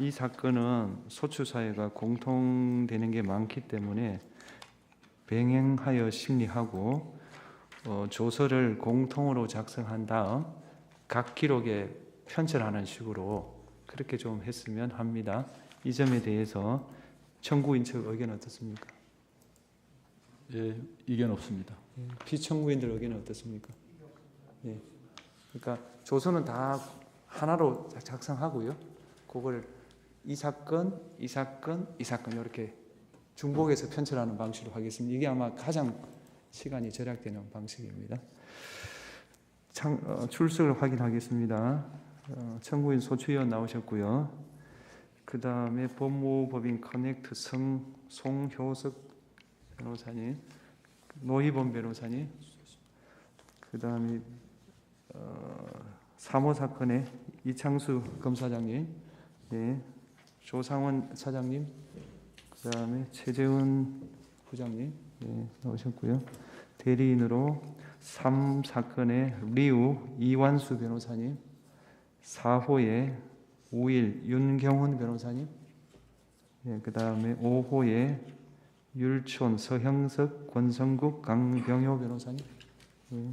이 사건은 소추 사회가 공통되는 게 많기 때문에 병행하여 심리하고 조서를 공통으로 작성한 다음 각 기록에 편철하는 식으로 그렇게 좀 했으면 합니다. 이 점에 대해서 청구인 측 의견 어떻습니까? 예, 이견 없습니다. 피청구인들 의견은 어떻습니까? 예. 그러니까 조서는 다 하나로 작성하고요. 그걸 이 사건 이렇게 중복해서 편철하는 방식으로 하겠습니다. 이게 아마 가장 시간이 절약되는 방식입니다. 출석을 확인하겠습니다. 청구인 소추위원 나오셨고요. 그 다음에 법무법인 커넥트 송효석 변호사님, 노희범 변호사님, 그 다음에 사모 사건의 이창수 검사장님, 네, 조상원 사장님, 그 다음에 최재훈 부장님, 네, 나오셨고요. 대리인으로 3 사건의 리우 이완수 변호사님, 4호의 5일 윤경훈 변호사님, 네, 그 다음에 5호의 율촌 서형석 권성국 강병효 변호사님. 네.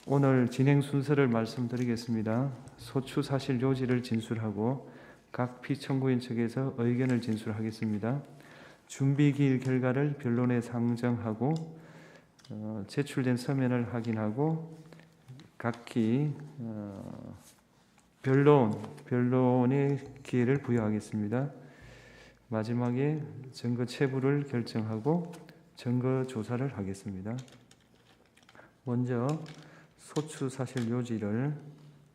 오늘 진행 순서를 말씀드리겠습니다. 소추 사실 요지를 진술하고 각 피청구인 측에서 의견을 진술하겠습니다. 준비기일 결과를 변론에 상정하고 제출된 서면을 확인하고 각기 변론의 기회를 부여하겠습니다. 마지막에 증거 체부를 결정하고 증거 조사를 하겠습니다. 먼저 소추 사실 요지를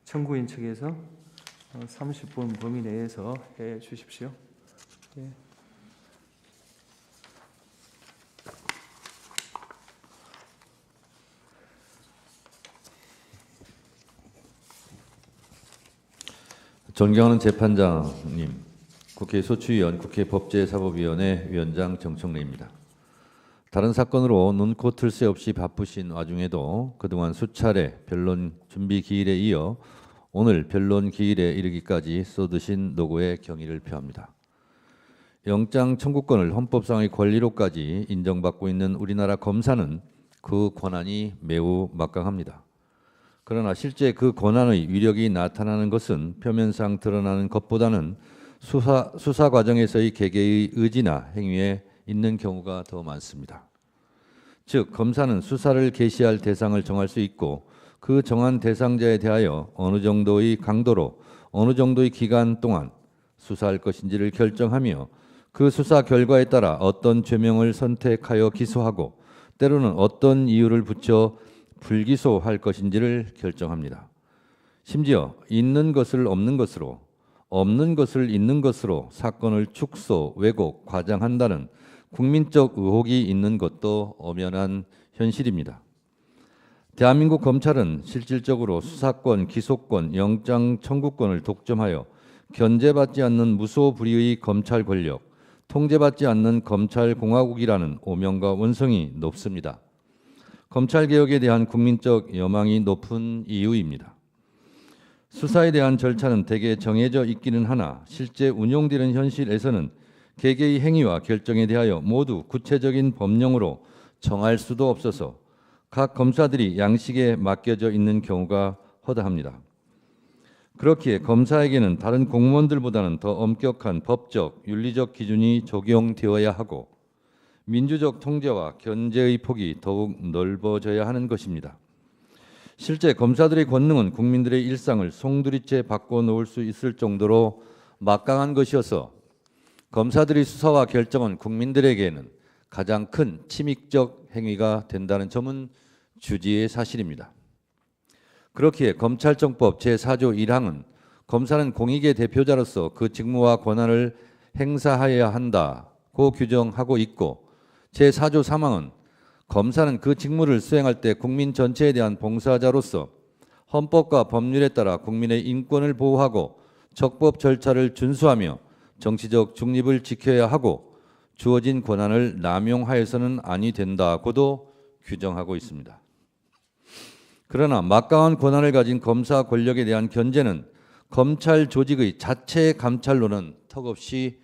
청구인 측에서 30분 범위 내에서 해 주십시오. 예. 존경하는 재판장님, 국회 소추위원, 국회 법제사법위원회 위원장 정청래입니다. 다른 사건으로 눈코 틀 새 없이 바쁘신 와중에도 그동안 수차례 변론 준비 기일에 이어 오늘 변론 기일에 이르기까지 쏟으신 노고에 경의를 표합니다. 영장 청구권을 헌법상의 권리로까지 인정받고 있는 우리나라 검사는 그 권한이 매우 막강합니다. 그러나 실제 그 권한의 위력이 나타나는 것은 표면상 드러나는 것보다는 수사 과정에서의 개개의 의지나 행위에 있는 경우가 더 많습니다. 즉 검사는 수사를 개시할 대상을 정할 수 있고 그 정한 대상자에 대하여 어느 정도의 강도로 어느 정도의 기간 동안 수사할 것인지를 결정하며 그 수사 결과에 따라 어떤 죄명을 선택하여 기소하고 때로는 어떤 이유를 붙여 불기소할 것인지를 결정합니다. 심지어 있는 것을 없는 것으로 없는 것을 있는 것으로 사건을 축소, 왜곡, 과장한다는 국민적 의혹이 있는 것도 엄연한 현실입니다. 대한민국 검찰은 실질적으로 수사권, 기소권, 영장 청구권을 독점하여 견제받지 않는 무소불위의 검찰 권력, 통제받지 않는 검찰공화국이라는 오명과 원성이 높습니다. 검찰개혁에 대한 국민적 여망이 높은 이유입니다. 수사에 대한 절차는 대개 정해져 있기는 하나 실제 운용되는 현실에서는 개개의 행위와 결정에 대하여 모두 구체적인 법령으로 정할 수도 없어서 각 검사들이 양식에 맡겨져 있는 경우가 허다합니다. 그렇기에 검사에게는 다른 공무원들보다는 더 엄격한 법적, 윤리적 기준이 적용되어야 하고 민주적 통제와 견제의 폭이 더욱 넓어져야 하는 것입니다. 실제 검사들의 권능은 국민들의 일상을 송두리째 바꿔놓을 수 있을 정도로 막강한 것이어서 검사들의 수사와 결정은 국민들에게는 가장 큰 침입적 행위가 된다는 점은 주지의 사실입니다. 그렇기에 검찰청법 제4조 1항은 검사는 공익의 대표자로서 그 직무와 권한을 행사하여야 한다고 규정하고 있고 제4조 3항은 검사는 그 직무를 수행할 때 국민 전체에 대한 봉사자로서 헌법과 법률에 따라 국민의 인권을 보호하고 적법 절차를 준수하며 정치적 중립을 지켜야 하고 주어진 권한을 남용하여서는 아니 된다고도 규정하고 있습니다. 그러나 막강한 권한을 가진 검사 권력에 대한 견제는 검찰 조직의 자체 감찰로는 턱없이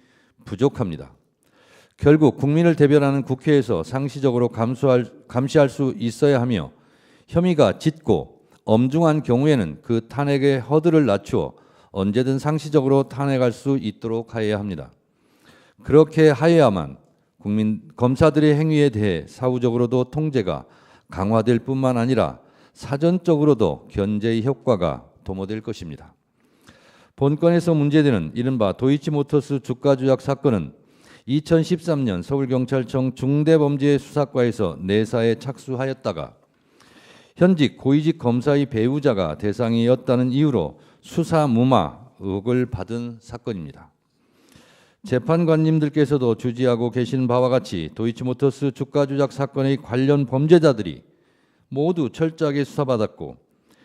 부족합니다. 결국 국민을 대변하는 국회에서 상시적으로 감시할 수 있어야 하며 혐의가 짙고 엄중한 경우에는 그 탄핵의 허들을 낮추어 언제든 상시적으로 탄핵할 수 있도록 하여야 합니다. 그렇게 하여야만 검사들의 행위에 대해 사후적으로도 통제가 강화될 뿐만 아니라 사전적으로도 견제의 효과가 도모될 것입니다. 본건에서 문제되는 이른바 도이치모터스 주가 조작 사건은 2013년 서울경찰청 중대범죄수사과에서 내사에 착수하였다가 현직 고위직 검사의 배우자가 대상이었다는 이유로 수사 무마 의혹을 받은 사건입니다. 재판관님들께서도 주지하고 계신 바와 같이 도이치모터스 주가 조작 사건의 관련 범죄자들이 모두 철저하게 수사받았고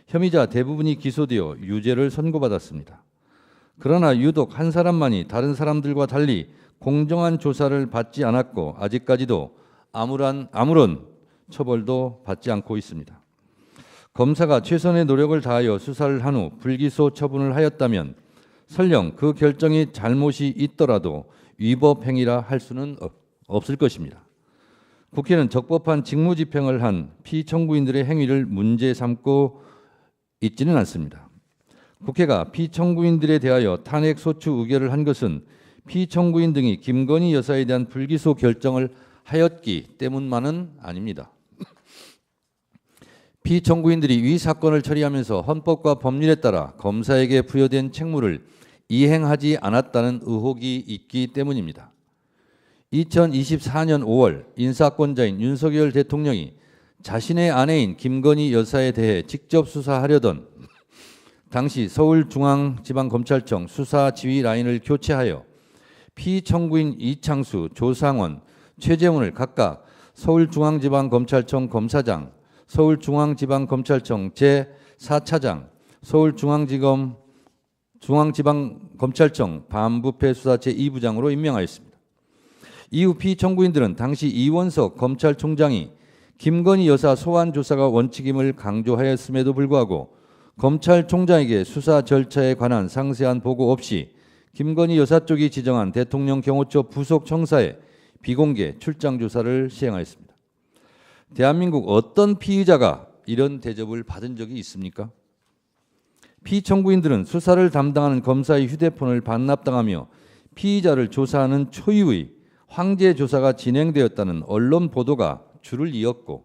혐의자 대부분이 기소되어 유죄를 선고받았습니다. 그러나 유독 한 사람만이 다른 사람들과 달리 공정한 조사를 받지 않았고 아직까지도 아무런 처벌도 받지 않고 있습니다. 검사가 최선의 노력을 다하여 수사를 한 후 불기소 처분을 하였다면 설령 그 결정이 잘못이 있더라도 위법 행위라 할 수는 없을 것입니다. 국회는 적법한 직무집행을 한 피청구인들의 행위를 문제 삼고 있지는 않습니다. 국회가 피청구인들에 대하여 탄핵 소추 의결을 한 것은 피청구인 등이 김건희 여사에 대한 불기소 결정을 하였기 때문만은 아닙니다. 피청구인들이 위 사건을 처리하면서 헌법과 법률에 따라 검사에게 부여된 책무를 이행하지 않았다는 의혹이 있기 때문입니다. 2024년 5월 인사권자인 윤석열 대통령이 자신의 아내인 김건희 여사에 대해 직접 수사하려던 당시 서울중앙지방검찰청 수사지휘 라인을 교체하여 피청구인 이창수, 조상원, 최재훈을 각각 서울중앙지방검찰청 검사장, 서울중앙지방검찰청 제4차장, 서울중앙지방검찰청 반부패수사 제2부장으로 임명하였습니다. 이후 피청구인들은 당시 이원석 검찰총장이 김건희 여사 소환 조사가 원칙임을 강조하였음에도 불구하고 검찰총장에게 수사 절차에 관한 상세한 보고 없이 김건희 여사 쪽이 지정한 대통령 경호처 부속 청사에 비공개 출장 조사를 시행하였습니다. 대한민국 어떤 피의자가 이런 대접을 받은 적이 있습니까? 피청구인들은 수사를 담당하는 검사의 휴대폰을 반납당하며 피의자를 조사하는 초유의 황제 조사가 진행되었다는 언론 보도가 줄을 이었고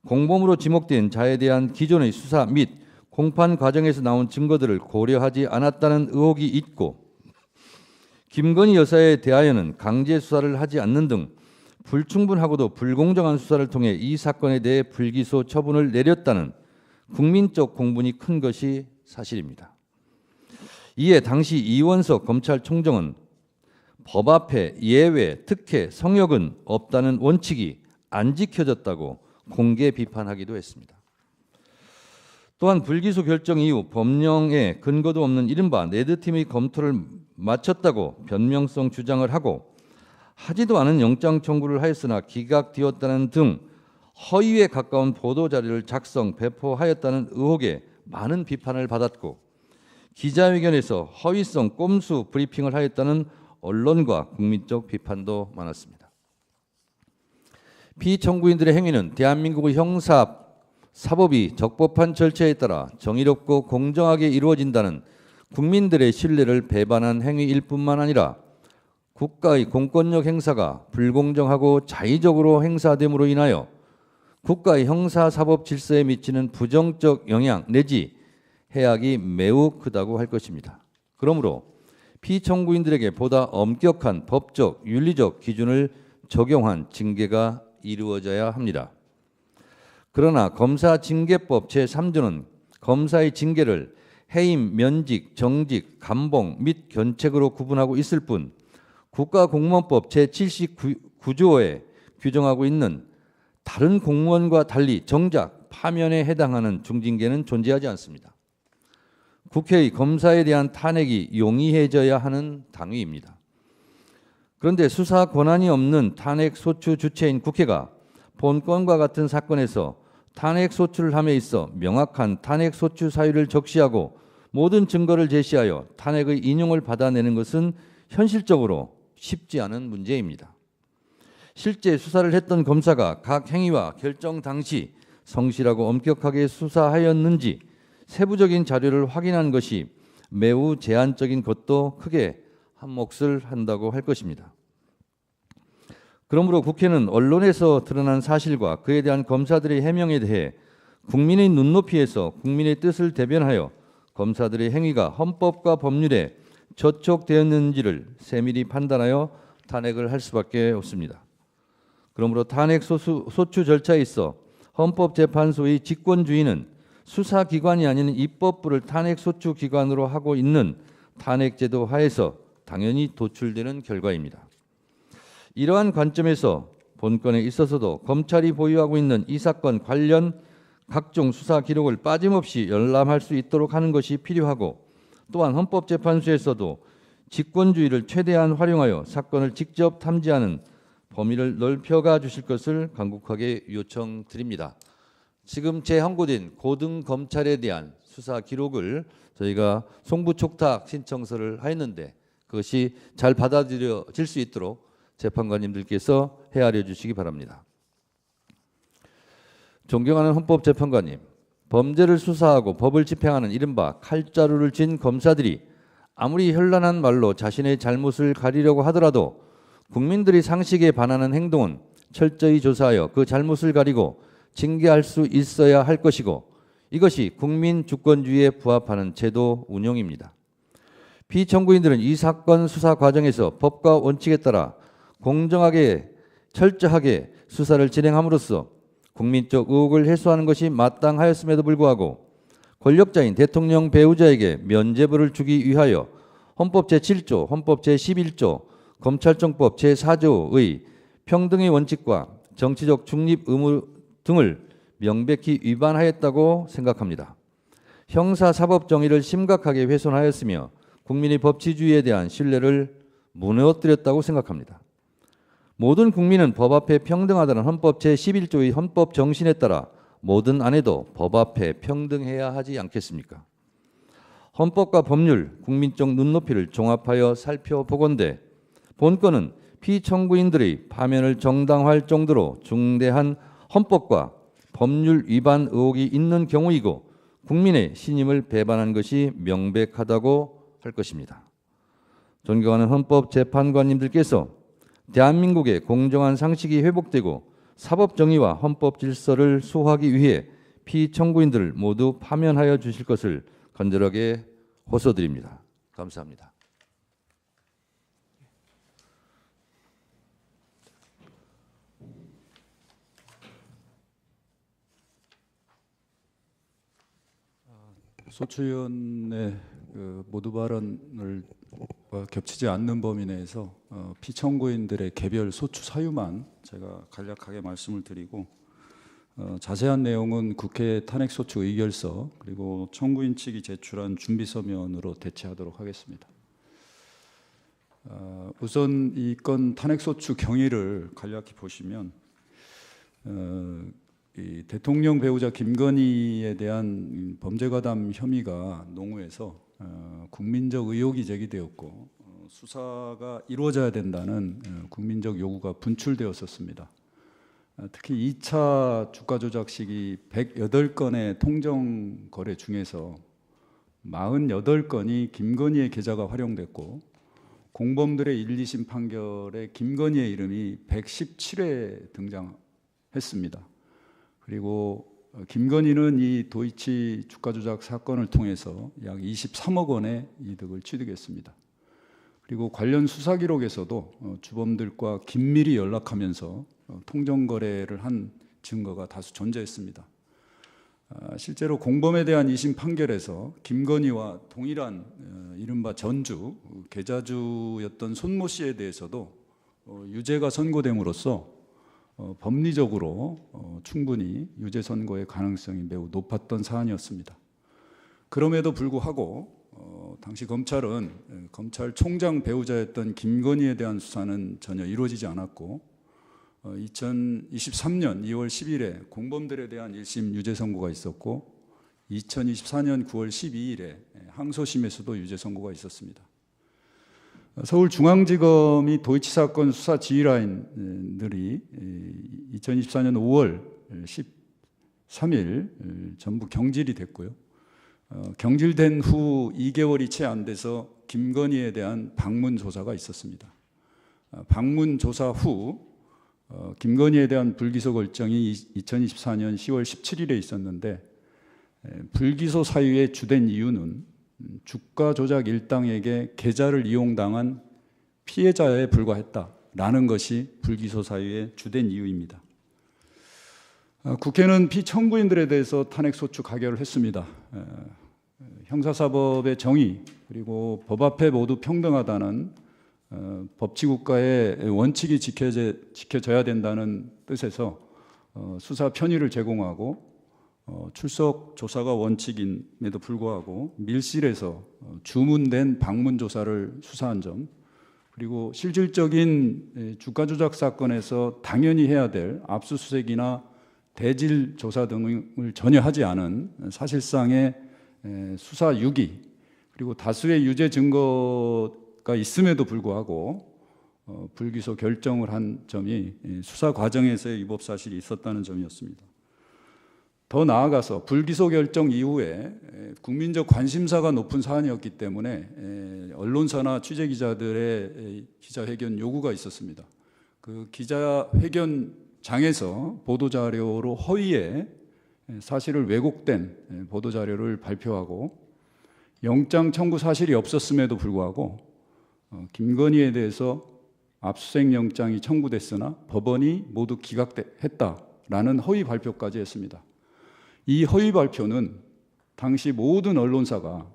공범으로 지목된 자에 대한 기존의 수사 및 공판 과정에서 나온 증거들을 고려하지 않았다는 의혹이 있고 김건희 여사에 대하여는 강제 수사를 하지 않는 등 불충분하고도 불공정한 수사를 통해 이 사건에 대해 불기소 처분을 내렸다는 국민적 공분이 큰 것이 사실입니다. 이에 당시 이원석 검찰총장은 법 앞에 예외, 특혜, 성역은 없다는 원칙이 안 지켜졌다고 공개 비판하기도 했습니다. 또한 불기소 결정 이후 법령에 근거도 없는 이른바 레드팀의 검토를 마쳤다고 변명성 주장을 하고 하지도 않은 영장 청구를 하였으나 기각되었다는 등 허위에 가까운 보도자료를 작성, 배포하였다는 의혹에 많은 비판을 받았고 기자회견에서 허위성 꼼수 브리핑을 하였다는 언론과 국민적 비판도 많았습니다. 피청구인들의 행위는 대한민국의 형사 사법이 적법한 절차에 따라 정의롭고 공정하게 이루어진다는 국민들의 신뢰를 배반한 행위일 뿐만 아니라 국가의 공권력 행사가 불공정하고 자의적으로 행사됨으로 인하여 국가의 형사사법 질서에 미치는 부정적 영향 내지 해악이 매우 크다고 할 것입니다. 그러므로 피청구인들에게 보다 엄격한 법적, 윤리적 기준을 적용한 징계가 이루어져야 합니다. 그러나 검사징계법 제3조는 검사의 징계를 해임, 면직, 정직, 감봉 및 견책으로 구분하고 있을 뿐 국가공무원법 제79조에 규정하고 있는 다른 공무원과 달리 정작 파면에 해당하는 중징계는 존재하지 않습니다. 국회의 검사에 대한 탄핵이 용이해져야 하는 당위입니다. 그런데 수사 권한이 없는 탄핵 소추 주체인 국회가 본건과 같은 사건에서 탄핵 소추를 함에 있어 명확한 탄핵 소추 사유를 적시하고 모든 증거를 제시하여 탄핵의 인용을 받아내는 것은 현실적으로 쉽지 않은 문제입니다. 실제 수사를 했던 검사가 각 행위와 결정 당시 성실하고 엄격하게 수사하였는지 세부적인 자료를 확인한 것이 매우 제한적인 것도 크게 한몫을 한다고 할 것입니다. 그러므로 국회는 언론에서 드러난 사실과 그에 대한 검사들의 해명에 대해 국민의 눈높이에서 국민의 뜻을 대변하여 검사들의 행위가 헌법과 법률에 저촉되었는지를 세밀히 판단하여 탄핵을 할 수밖에 없습니다. 그러므로 탄핵 소추 절차에 있어 헌법재판소의 직권주의는 수사기관이 아닌 입법부를 탄핵소추기관으로 하고 있는 탄핵제도 하에서 당연히 도출되는 결과입니다. 이러한 관점에서 본건에 있어서도 검찰이 보유하고 있는 이 사건 관련 각종 수사 기록을 빠짐없이 열람할 수 있도록 하는 것이 필요하고, 또한 헌법재판소에서도 직권주의를 최대한 활용하여 사건을 직접 탐지하는 범위를 넓혀가 주실 것을 간곡하게 요청드립니다. 지금 재항고된 고등검찰에 대한 수사 기록을 저희가 송부촉탁 신청서를 하였는데 그것이 잘 받아들여질 수 있도록 재판관님들께서 헤아려 주시기 바랍니다. 존경하는 헌법재판관님, 범죄를 수사하고 법을 집행하는 이른바 칼자루를 쥔 검사들이 아무리 현란한 말로 자신의 잘못을 가리려고 하더라도 국민들의 상식에 반하는 행동은 철저히 조사하여 그 잘못을 가리고 징계할 수 있어야 할 것이고, 이것이 국민 주권주의에 부합하는 제도 운영입니다. 피청구인들은 이 사건 수사 과정에서 법과 원칙에 따라 공정하게 철저하게 수사를 진행함으로써 국민적 의혹을 해소하는 것이 마땅하였음에도 불구하고 권력자인 대통령 배우자에게 면죄부를 주기 위하여 헌법 제7조, 헌법 제11조, 검찰청법 제4조의 평등의 원칙과 정치적 중립 의무 등을 명백히 위반하였다고 생각합니다. 형사사법 정의를 심각하게 훼손하였으며 국민의 법치주의에 대한 신뢰를 무너뜨렸다고 생각합니다. 모든 국민은 법 앞에 평등하다는 헌법 제11조의 헌법 정신에 따라 모든 아내도 법 앞에 평등해야 하지 않겠습니까? 헌법과 법률, 국민적 눈높이를 종합하여 살펴보건대 본건은 피청구인들의 파면을 정당화할 정도로 중대한 헌법과 법률 위반 의혹이 있는 경우이고 국민의 신임을 배반한 것이 명백하다고 할 것입니다. 존경하는 헌법재판관님들께서 대한민국의 공정한 상식이 회복되고 사법 정의와 헌법 질서를 수호하기 위해 피청구인들을 모두 파면하여 주실 것을 간절하게 호소드립니다. 감사합니다. 소추위원의 모두 발언을 겹치지 않는 범위 내에서 피청구인들의 개별 소추 사유만 제가 간략하게 말씀을 드리고 자세한 내용은 국회 탄핵소추 의결서 그리고 청구인 측이 제출한 준비서면으로 대체하도록 하겠습니다. 우선 이 건 탄핵소추 경위를 간략히 보시면 이 대통령 배우자 김건희에 대한 범죄가담 혐의가 농후해서 국민적 의혹이 제기되었고 수사가 이루어져야 된다는 국민적 요구가 분출되었었습니다. 특히 2차 주가 조작 시기 108건의 통정 거래 중에서 48건이 김건희의 계좌가 활용됐고 공범들의 1, 2심 판결에 김건희의 이름이 117회 등장했습니다. 그리고 김건희는 이 도이치 주가 조작 사건을 통해서 약 23억 원의 이득을 취득했습니다. 그리고 관련 수사 기록에서도 주범들과 긴밀히 연락하면서 통정 거래를 한 증거가 다수 존재했습니다. 실제로 공범에 대한 2심 판결에서 김건희와 동일한 이른바 전주 계좌주였던 손모 씨에 대해서도 유죄가 선고됨으로써 법리적으로 충분히 유죄 선고의 가능성이 매우 높았던 사안이었습니다. 그럼에도 불구하고 당시 검찰은 검찰총장 배우자였던 김건희에 대한 수사는 전혀 이루어지지 않았고 2023년 2월 10일에 공범들에 대한 1심 유죄 선고가 있었고 2024년 9월 12일에 항소심에서도 유죄 선고가 있었습니다. 서울중앙지검이 도이치 사건 수사 지휘라인들이 2024년 5월 13일 전부 경질이 됐고요. 경질된 후 2개월이 채 안 돼서 김건희에 대한 방문 조사가 있었습니다. 방문 조사 후 김건희에 대한 불기소 결정이 2024년 10월 17일에 있었는데 불기소 사유의 주된 이유는 주가 조작 일당에게 계좌를 이용당한 피해자에 불과했다라는 것이 불기소 사유의 주된 이유입니다. 국회는 피청구인들에 대해서 탄핵소추 가결을 했습니다. 형사사법의 정의 그리고 법 앞에 모두 평등하다는 법치국가의 원칙이 지켜져야 된다는 뜻에서 수사 편의를 제공하고 출석 조사가 원칙임에도 불구하고 밀실에서 주문된 방문 조사를 수사한 점, 그리고 실질적인 주가 조작 사건에서 당연히 해야 될 압수수색이나 대질 조사 등을 전혀 하지 않은 사실상의 수사 유기, 그리고 다수의 유죄 증거가 있음에도 불구하고 불기소 결정을 한 점이 수사 과정에서의 위법 사실이 있었다는 점이었습니다. 더 나아가서 불기소 결정 이후에 국민적 관심사가 높은 사안이었기 때문에 언론사나 취재기자들의 기자회견 요구가 있었습니다. 그 기자회견장에서 보도자료로 허위에 사실을 왜곡된 보도자료를 발표하고 영장 청구 사실이 없었음에도 불구하고 김건희에 대해서 압수수색 영장이 청구됐으나 법원이 모두 기각했다라는 허위 발표까지 했습니다. 이 허위 발표는 당시 모든 언론사가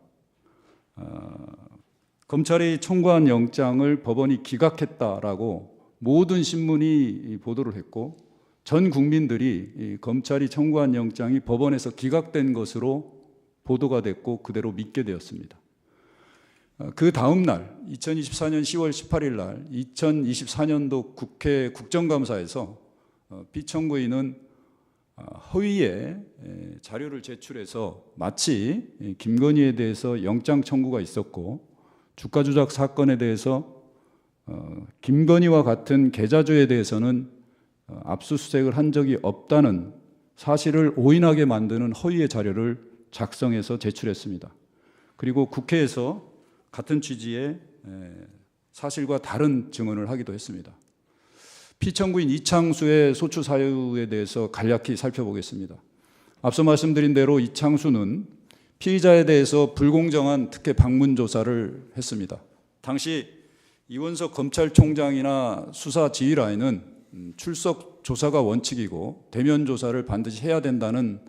검찰이 청구한 영장을 법원이 기각했다라고 모든 신문이 보도를 했고 전 국민들이 검찰이 청구한 영장이 법원에서 기각된 것으로 보도가 됐고 그대로 믿게 되었습니다. 그 다음 날 2024년 10월 18일 날 2024년도 국회 국정감사에서 피청구인은 허위의 자료를 제출해서 마치 김건희에 대해서 영장 청구가 있었고 주가 조작 사건에 대해서 김건희와 같은 계좌주에 대해서는 압수수색을 한 적이 없다는 사실을 오인하게 만드는 허위의 자료를 작성해서 제출했습니다. 그리고 국회에서 같은 취지의 사실과 다른 증언을 하기도 했습니다. 피청구인 이창수의 소추 사유에 대해서 간략히 살펴보겠습니다. 앞서 말씀드린 대로 이창수는 피의자에 대해서 불공정한 특혜 방문 조사를 했습니다. 당시 이원석 검찰총장이나 수사 지휘라인은 출석 조사가 원칙이고 대면 조사를 반드시 해야 된다는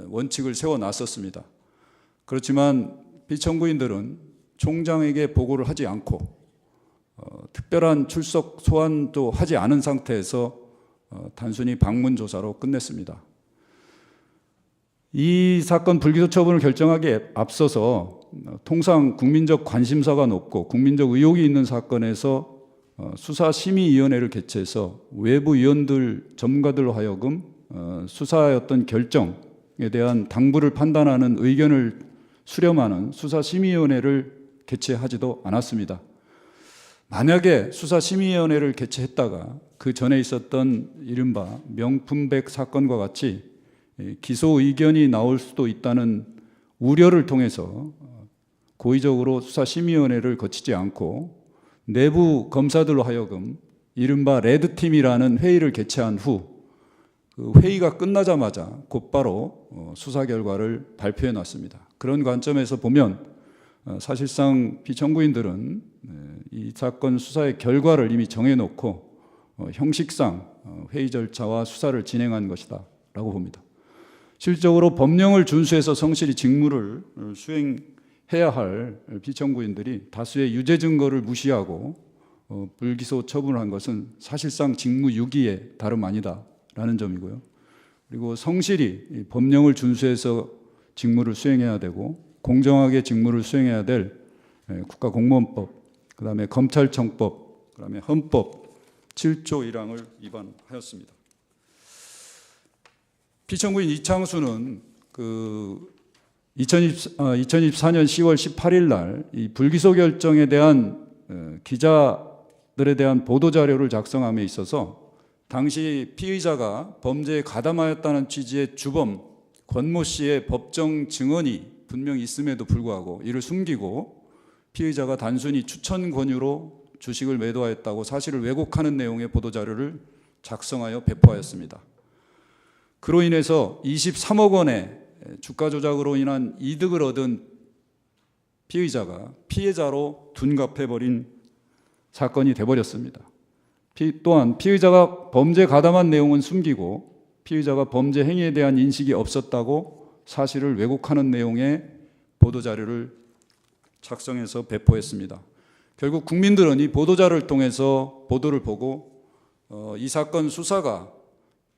원칙을 세워놨었습니다. 그렇지만 피청구인들은 총장에게 보고를 하지 않고 특별한 출석 소환도 하지 않은 상태에서 단순히 방문 조사로 끝냈습니다. 이 사건 불기소 처분을 결정하기에 앞서서 통상 국민적 관심사가 높고 국민적 의혹이 있는 사건에서 수사심의위원회를 개최해서 외부 위원들, 전문가들로 하여금 수사의 어떤 결정에 대한 당부를 판단하는 의견을 수렴하는 수사심의위원회를 개최하지도 않았습니다. 만약에 수사심의위원회를 개최했다가 그 전에 있었던 이른바 명품백 사건과 같이 기소 의견이 나올 수도 있다는 우려를 통해서 고의적으로 수사심의위원회를 거치지 않고 내부 검사들로 하여금 이른바 레드팀이라는 회의를 개최한 후 그 회의가 끝나자마자 곧바로 수사 결과를 발표해 놨습니다. 그런 관점에서 보면 사실상 피청구인들은 이 사건 수사의 결과를 이미 정해놓고 형식상 회의 절차와 수사를 진행한 것이다 라고 봅니다. 실질적으로 법령을 준수해서 성실히 직무를 수행해야 할 피청구인들이 다수의 유죄 증거를 무시하고 불기소 처분을 한 것은 사실상 직무유기에 다름 아니다라는 점이고요. 그리고 성실히 법령을 준수해서 직무를 수행해야 되고 공정하게 직무를 수행해야 될 국가공무원법, 그다음에 검찰청법, 그다음에 헌법 7조 1항을 위반하였습니다. 피청구인 이창수는 그 2024년 10월 18일 날 이 불기소 결정에 대한 기자들에 대한 보도 자료를 작성함에 있어서 당시 피의자가 범죄에 가담하였다는 취지의 주범 권모 씨의 법정 증언이 분명히 있음에도 불구하고 이를 숨기고 피의자가 단순히 추천 권유로 주식을 매도하였다고 사실을 왜곡하는 내용의 보도 자료를 작성하여 배포하였습니다. 그로 인해서 23억 원의 주가 조작으로 인한 이득을 얻은 피의자가 피해자로 둔갑해버린 사건이 돼버렸습니다. 또한 피의자가 범죄에 가담한 내용은 숨기고 피의자가 범죄 행위에 대한 인식이 없었다고 사실을 왜곡하는 내용의 보도자료를 작성해서 배포했습니다. 결국 국민들은 이 보도자료를 통해서 보도를 보고 이 사건 수사가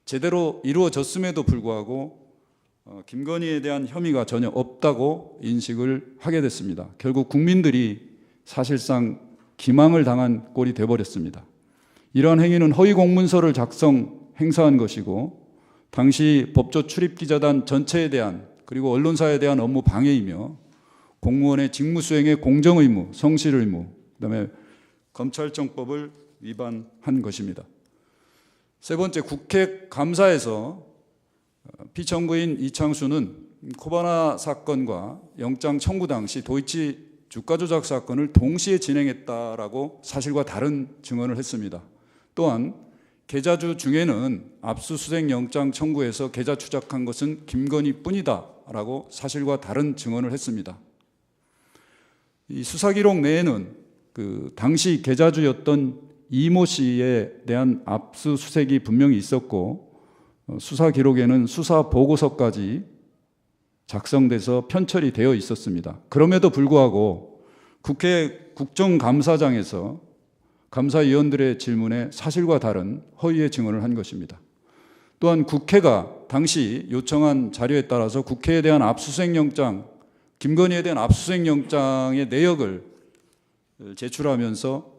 제대로 이루어졌음에도 불구하고 김건희에 대한 혐의가 전혀 없다고 인식을 하게 됐습니다. 결국 국민들이 사실상 기망을 당한 꼴이 되어버렸습니다. 이러한 행위는 허위 공문서를 행사한 것이고 당시 법조 출입기자단 전체에 대한 그리고 언론사에 대한 업무 방해이며 공무원의 직무수행의 공정의무, 성실의무, 그다음에 검찰청법을 위반한 것입니다. 세 번째, 국회 감사에서 피청구인 이창수는 코바나 사건과 영장 청구 당시 도이치 주가 조작 사건을 동시에 진행했다라고 사실과 다른 증언을 했습니다. 또한 계좌주 중에는 압수수색 영장 청구에서 계좌 추적한 것은 김건희뿐이다라고 사실과 다른 증언을 했습니다. 이 수사 기록 내에는 그 당시 계좌주였던 이모 씨에 대한 압수수색이 분명히 있었고 수사 기록에는 수사 보고서까지 작성돼서 편철이 되어 있었습니다. 그럼에도 불구하고 국회 국정감사장에서 감사위원들의 질문에 사실과 다른 허위의 증언을 한 것입니다. 또한 국회가 당시 요청한 자료에 따라서 국회에 대한 압수수색 영장, 김건희에 대한 압수수색 영장의 내역을 제출하면서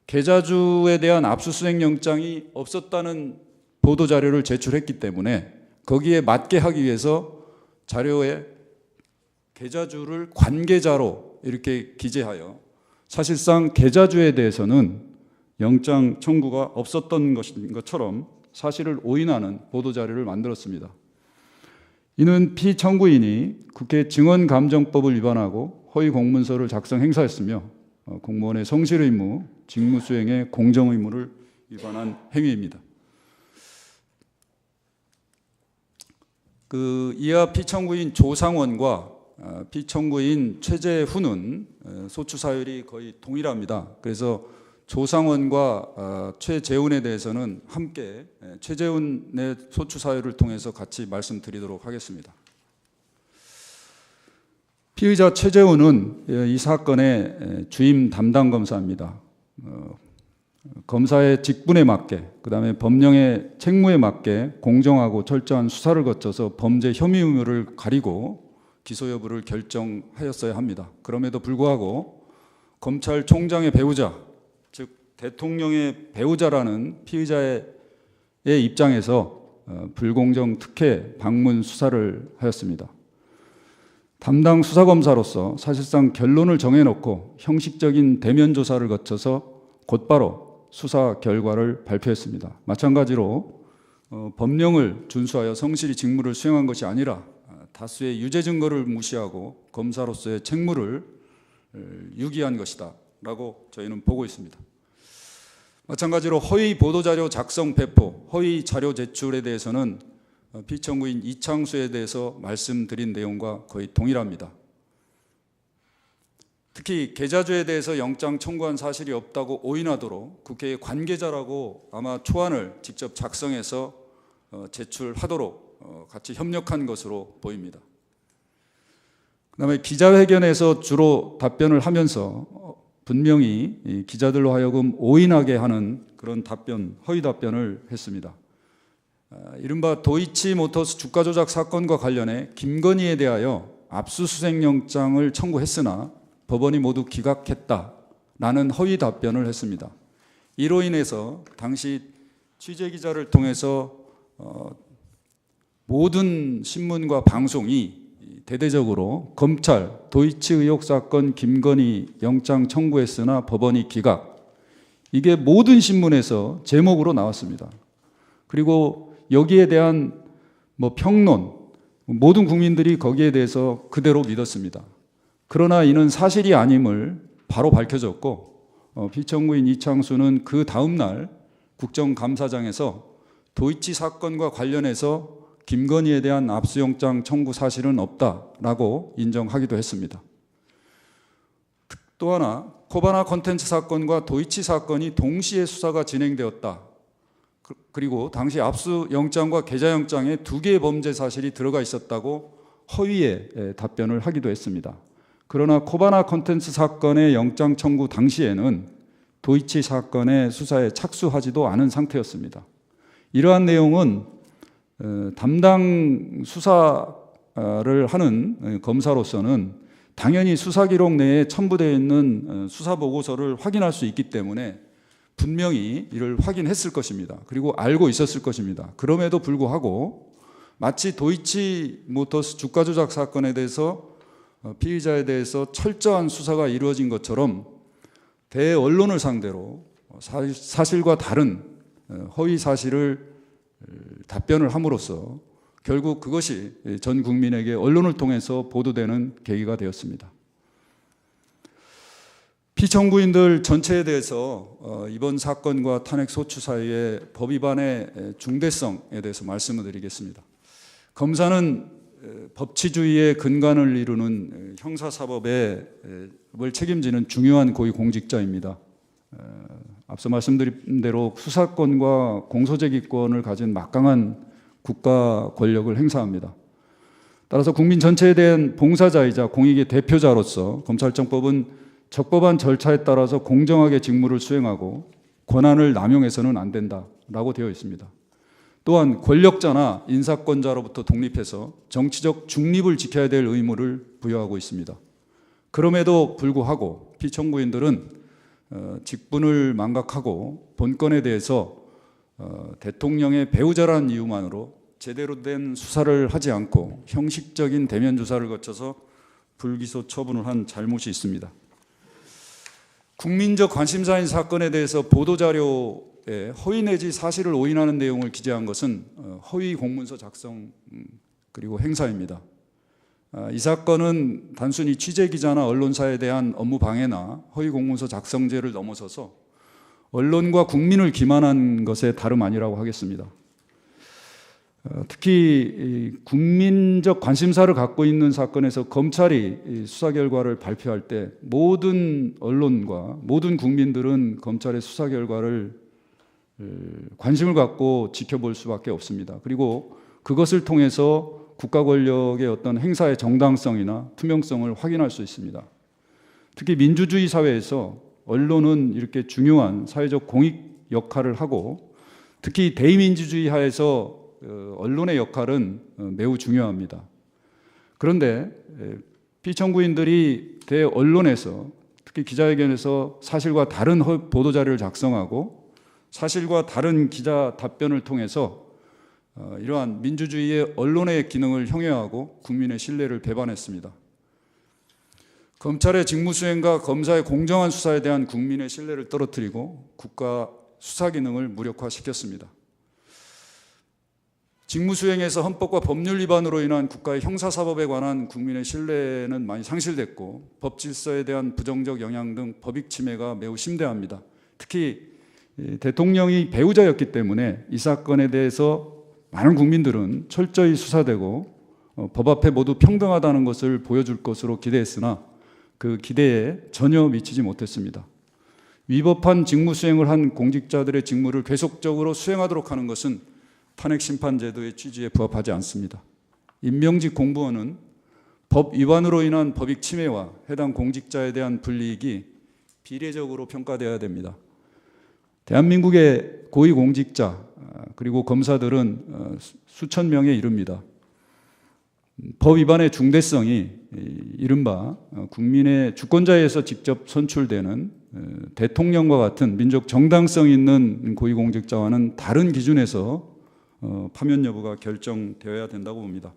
계좌주에 대한 압수수색 영장이 없었다는 보도 자료를 제출했기 때문에 거기에 맞게 하기 위해서 자료에 계좌주를 관계자로 이렇게 기재하여 사실상 계좌주에 대해서는 영장 청구가 없었던 것인 것처럼 사실을 오인하는 보도 자료를 만들었습니다. 이는 피청구인이 국회 증언감정법을 위반하고 허위 공문서를 작성 행사했으며 공무원의 성실 의무, 직무 수행의 공정 의무를 위반한 행위입니다. 이하 피청구인 조상원과 피청구인 최재훈은 소추 사율이 거의 동일합니다. 그래서 조상원과 최재훈에 대해서는 함께 최재훈의 소추 사유를 통해서 같이 말씀드리도록 하겠습니다. 피의자 최재훈은 이 사건의 주임 담당 검사입니다. 검사의 직분에 맞게, 그다음에 법령의 책무에 맞게 공정하고 철저한 수사를 거쳐서 범죄 혐의 의무를 가리고 기소 여부를 결정하였어야 합니다. 그럼에도 불구하고 검찰총장의 배우자, 즉 대통령의 배우자라는 피의자의 입장에서 불공정 특혜 방문 수사를 하였습니다. 담당 수사검사로서 사실상 결론을 정해놓고 형식적인 대면 조사를 거쳐서 곧바로 수사 결과를 발표했습니다. 마찬가지로 법령을 준수하여 성실히 직무를 수행한 것이 아니라 다수의 유죄 증거를 무시하고 검사로서의 책무를 유기한 것이다 라고 저희는 보고 있습니다. 마찬가지로 허위 보도자료 작성 배포, 허위 자료 제출에 대해서는 피청구인 이창수에 대해서 말씀드린 내용과 거의 동일합니다. 특히 계좌주에 대해서 영장 청구한 사실이 없다고 오인하도록 국회의 관계자라고 아마 초안을 직접 작성해서 제출하도록 같이 협력한 것으로 보입니다. 그다음에 기자회견에서 주로 답변을 하면서 분명히 기자들로 하여금 오인하게 하는 그런 답변, 허위 답변을 했습니다. 이른바 도이치모터스 주가 조작 사건과 관련해 김건희에 대하여 압수수색 영장을 청구했으나 법원이 모두 기각했다라는 허위 답변을 했습니다. 이로 인해서 당시 취재기자를 통해서 모든 신문과 방송이 대대적으로 검찰, 도이치 의혹 사건 김건희 영장 청구했으나 법원이 기각. 이게 모든 신문에서 제목으로 나왔습니다. 그리고 여기에 대한 평론, 모든 국민들이 거기에 대해서 그대로 믿었습니다. 그러나 이는 사실이 아님을 바로 밝혀졌고, 피청구인 이창수는 그 다음 날 국정감사장에서 도이치 사건과 관련해서 김건희에 대한 압수영장 청구 사실은 없다라고 인정하기도 했습니다. 또 하나, 코바나 콘텐츠 사건과 도이치 사건이 동시에 수사가 진행되었다. 그리고 당시 압수영장과 계좌영장에 2개의 범죄 사실이 들어가 있었다고 허위의 답변을 하기도 했습니다. 그러나 코바나 콘텐츠 사건의 영장 청구 당시에는 도이치 사건의 수사에 착수하지도 않은 상태였습니다. 이러한 내용은 담당 수사를 하는 검사로서는 당연히 수사 기록 내에 첨부되어 있는 수사 보고서를 확인할 수 있기 때문에 분명히 이를 확인했을 것입니다. 그리고 알고 있었을 것입니다. 그럼에도 불구하고 마치 도이치 모터스 주가 조작 사건에 대해서 피의자에 대해서 철저한 수사가 이루어진 것처럼 대언론을 상대로 사실과 다른 허위 사실을 답변을 함으로써 결국 그것이 전 국민에게 언론을 통해서 보도되는 계기가 되었습니다. 피청구인들 전체에 대해서 이번 사건과 탄핵 소추 사이의 법 위반의 중대성에 대해서 말씀을 드리겠습니다. 검사는 법치주의의 근간을 이루는 형사사법을 책임지는 중요한 고위공직자입니다. 앞서 말씀드린 대로 수사권과 공소제기권을 가진 막강한 국가 권력을 행사합니다. 따라서 국민 전체에 대한 봉사자이자 공익의 대표자로서 검찰청법은 적법한 절차에 따라서 공정하게 직무를 수행하고 권한을 남용해서는 안 된다라고 되어 있습니다. 또한 권력자나 인사권자로부터 독립해서 정치적 중립을 지켜야 될 의무를 부여하고 있습니다. 그럼에도 불구하고 피청구인들은 직분을 망각하고 본건에 대해서 대통령의 배우자라는 이유만으로 제대로 된 수사를 하지 않고 형식적인 대면 조사를 거쳐서 불기소 처분을 한 잘못이 있습니다. 국민적 관심사인 사건에 대해서 보도자료에 허위 내지 사실을 오인하는 내용을 기재한 것은 허위 공문서 작성 그리고 행사입니다. 이 사건은 단순히 취재기자나 언론사에 대한 업무 방해나 허위 공문서 작성죄를 넘어서서 언론과 국민을 기만한 것에 다름 아니라고 하겠습니다. 특히 국민적 관심사를 갖고 있는 사건에서 검찰이 수사 결과를 발표할 때 모든 언론과 모든 국민들은 검찰의 수사 결과를 관심을 갖고 지켜볼 수밖에 없습니다. 그리고 그것을 통해서 국가 권력의 어떤 행사의 정당성이나 투명성을 확인할 수 있습니다. 특히 민주주의 사회에서 언론은 이렇게 중요한 사회적 공익 역할을 하고 특히 대의민주주의 하에서 언론의 역할은 매우 중요합니다. 그런데 피청구인들이 대언론에서 특히 기자회견에서 사실과 다른 보도자료를 작성하고 사실과 다른 기자 답변을 통해서 이러한 민주주의의 언론의 기능을 형해하고 국민의 신뢰를 배반했습니다. 검찰의 직무수행과 검사의 공정한 수사에 대한 국민의 신뢰를 떨어뜨리고 국가 수사 기능을 무력화시켰습니다. 직무수행에서 헌법과 법률 위반으로 인한 국가의 형사사법에 관한 국민의 신뢰는 많이 상실됐고 법질서에 대한 부정적 영향 등 법익 침해가 매우 심대합니다. 특히 대통령이 배우자였기 때문에 이 사건에 대해서 많은 국민들은 철저히 수사되고 법 앞에 모두 평등하다는 것을 보여줄 것으로 기대했으나 그 기대에 전혀 미치지 못했습니다. 위법한 직무수행을 한 공직자들의 직무를 계속적으로 수행하도록 하는 것은 탄핵심판제도의 취지에 부합하지 않습니다. 임명직 공무원은 법 위반으로 인한 법익 침해와 해당 공직자에 대한 불이익이 비례적으로 평가되어야 됩니다. 대한민국의 고위공직자 그리고 검사들은 수천 명에 이릅니다. 법 위반의 중대성이 이른바 국민의 주권자에 의해서 직접 선출되는 대통령과 같은 민족 정당성 있는 고위공직자와는 다른 기준에서 파면 여부가 결정되어야 된다고 봅니다.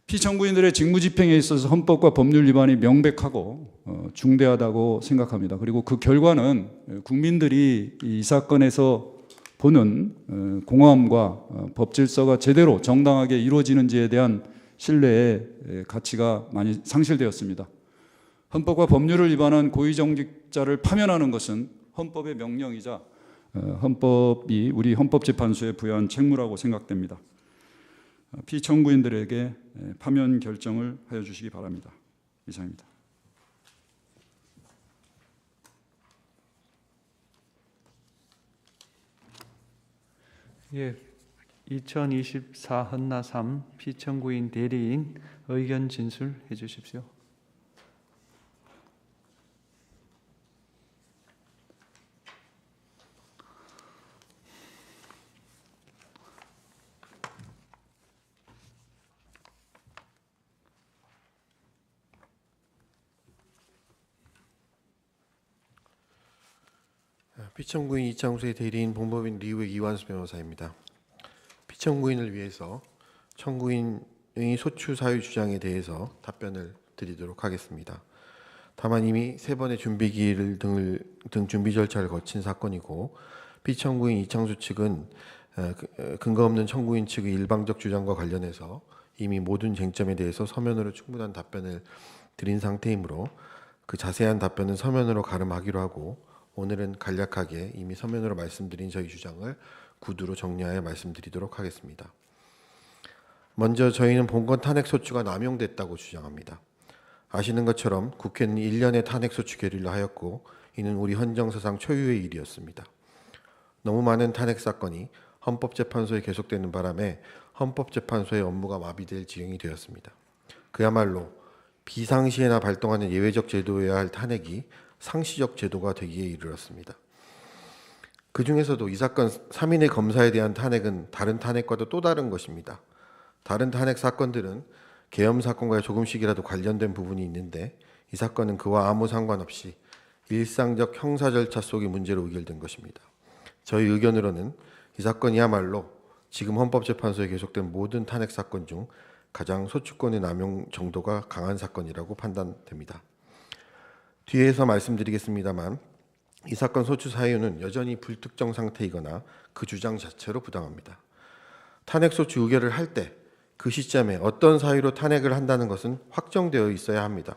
피청구인들의 직무집행에 있어서 헌법과 법률 위반이 명백하고 중대하다고 생각합니다. 그리고 그 결과는 국민들이 이 사건에서 보는 공허함과 법 질서가 제대로 정당하게 이루어지는지에 대한 신뢰의 가치가 많이 상실되었습니다. 헌법과 법률을 위반한 고위정직자를 파면하는 것은 헌법의 명령이자 헌법이 우리 헌법재판소에 부여한 책무라고 생각됩니다. 피청구인들에게 파면 결정을 하여 주시기 바랍니다. 이상입니다. 예, 2024 헌나 3 피청구인 대리인 의견 진술해 주십시오. 피청구인 이창수의 대리인 본법인 리우의 이완수 변호사입니다. 피청구인을 위해서 청구인의 소추 사유 주장에 대해서 답변을 드리도록 하겠습니다. 다만 이미 3번의 준비기일 등 준비 절차를 거친 사건이고 피청구인 이창수 측은 근거 없는 청구인 측의 일방적 주장과 관련해서 이미 모든 쟁점에 대해서 서면으로 충분한 답변을 드린 상태이므로 그 자세한 답변은 서면으로 가름하기로 하고 오늘은 간략하게 이미 서면으로 말씀드린 저희 주장을 구두로 정리하여 말씀드리도록 하겠습니다. 먼저 저희는 본건 탄핵소추가 남용됐다고 주장합니다. 아시는 것처럼 국회는 1년의 탄핵소추 결의를 하였고 이는 우리 헌정사상 초유의 일이었습니다. 너무 많은 탄핵사건이 헌법재판소에 계속되는 바람에 헌법재판소의 업무가 마비될 지경이 되었습니다. 그야말로 비상시에나 발동하는 예외적 제도여야 할 탄핵이 상시적 제도가 되기에 이르렀습니다. 그 중에서도 이 사건 3인의 검사에 대한 탄핵은 다른 탄핵과도 또 다른 것입니다. 다른 탄핵 사건들은 계엄 사건과 조금씩이라도 관련된 부분이 있는데 이 사건은 그와 아무 상관없이 일상적 형사 절차 속의 문제로 의결된 것입니다. 저희 의견으로는 이 사건이야말로 지금 헌법재판소에 계속된 모든 탄핵 사건 중 가장 소추권의 남용 정도가 강한 사건이라고 판단됩니다. 뒤에서 말씀드리겠습니다만 이 사건 소추 사유는 여전히 불특정 상태이거나 그 주장 자체로 부당합니다. 탄핵 소추 의결을 할 때 그 시점에 어떤 사유로 탄핵을 한다는 것은 확정되어 있어야 합니다.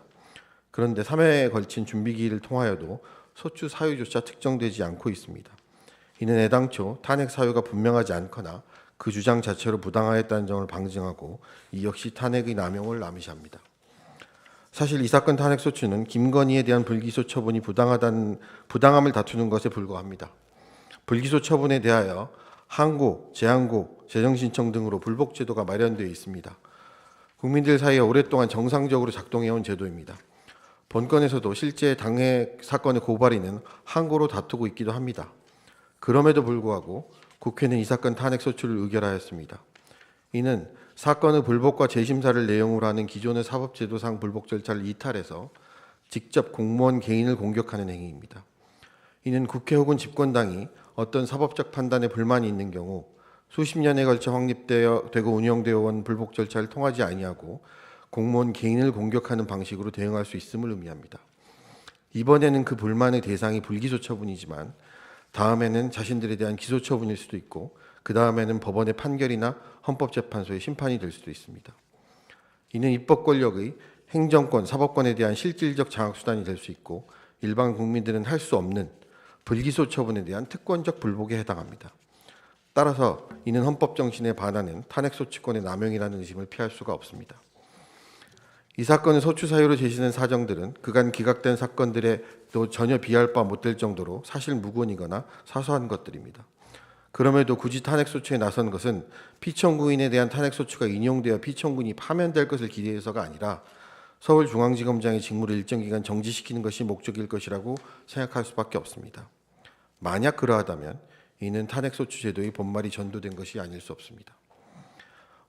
그런데 3회에 걸친 준비기일을 통하여도 소추 사유조차 특정되지 않고 있습니다. 이는 애당초 탄핵 사유가 분명하지 않거나 그 주장 자체로 부당하였다는 점을 방증하고 이 역시 탄핵의 남용을 남이시합니다. 사실 이 사건 탄핵 소추는 김건희에 대한 불기소 처분이 부당함을 다투는 것에 불과합니다. 불기소 처분에 대하여 항고, 재항고, 재정신청 등으로 불복 제도가 마련되어 있습니다. 국민들 사이에 오랫동안 정상적으로 작동해온 제도입니다. 본건에서도 실제 당해 사건의 고발인은 항고로 다투고 있기도 합니다. 그럼에도 불구하고 국회는 이 사건 탄핵 소추를 의결하였습니다. 이는 사건의 불복과 재심사를 내용으로 하는 기존의 사법제도상 불복 절차를 이탈해서 직접 공무원 개인을 공격하는 행위입니다. 이는 국회 혹은 집권당이 어떤 사법적 판단에 불만이 있는 경우 수십 년에 걸쳐 확립되고 운영되어 온 불복 절차를 통하지 아니하고 공무원 개인을 공격하는 방식으로 대응할 수 있음을 의미합니다. 이번에는 그 불만의 대상이 불기소 처분이지만 다음에는 자신들에 대한 기소 처분일 수도 있고 그 다음에는 법원의 판결이나 헌법재판소의 심판이 될 수도 있습니다. 이는 입법 권력의 행정권, 사법권에 대한 실질적 장악수단이 될 수 있고 일반 국민들은 할 수 없는 불기소 처분에 대한 특권적 불복에 해당합니다. 따라서 이는 헌법 정신에 반하는 탄핵 소추권의 남용이라는 의심을 피할 수가 없습니다. 이 사건의 소추 사유로 제시된 사정들은 그간 기각된 사건들에도 전혀 비할 바 못될 정도로 사실 무근이거나 사소한 것들입니다. 그럼에도 굳이 탄핵 소추에 나선 것은 피청구인에 대한 탄핵 소추가 인용되어 피청구인이 파면될 것을 기대해서가 아니라 서울중앙지검장의 직무를 일정 기간 정지시키는 것이 목적일 것이라고 생각할 수밖에 없습니다. 만약 그러하다면 이는 탄핵 소추 제도의 본말이 전도된 것이 아닐 수 없습니다.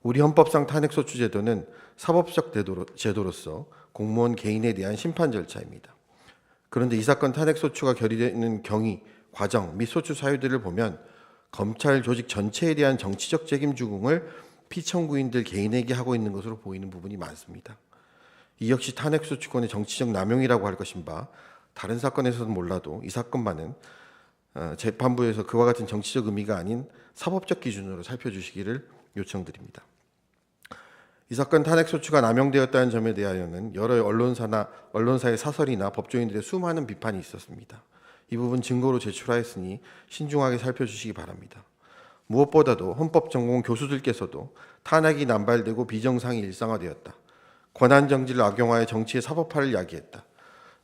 우리 헌법상 탄핵 소추 제도는 사법적 제도로서 공무원 개인에 대한 심판 절차입니다. 그런데 이 사건 탄핵 소추가 결의되는 경위, 과정 및 소추 사유들을 보면 검찰 조직 전체에 대한 정치적 책임 주공을 피청구인들 개인에게 하고 있는 것으로 보이는 부분이 많습니다. 이 역시 탄핵소추권의 정치적 남용이라고 할 것인 바 다른 사건에서는 몰라도 이 사건만은 재판부에서 그와 같은 정치적 의미가 아닌 사법적 기준으로 살펴주시기를 요청드립니다. 이 사건 탄핵소추가 남용되었다는 점에 대하여는 여러 언론사의 사설이나 법조인들의 수많은 비판이 있었습니다. 이 부분 증거로 제출하였으니 신중하게 살펴주시기 바랍니다. 무엇보다도 헌법 전공 교수들께서도 탄핵이 남발되고 비정상이 일상화되었다. 권한정지를 악용하여 정치의 사법화를 야기했다.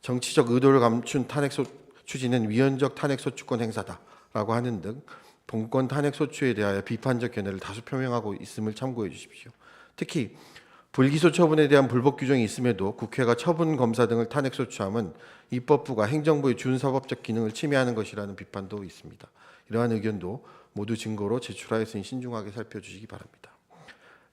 정치적 의도를 감춘 추진은 위헌적 탄핵소추권 행사다라고 하는 등 본건 탄핵소추에 대하여 비판적 견해를 다수 표명하고 있음을 참고해 주십시오. 특히 불기소 처분에 대한 불법 규정이 있음에도 국회가 처분 검사 등을 탄핵소추함은 입법부가 행정부의 준사법적 기능을 침해하는 것이라는 비판도 있습니다. 이러한 의견도 모두 증거로 제출하였으니 신중하게 살펴주시기 바랍니다.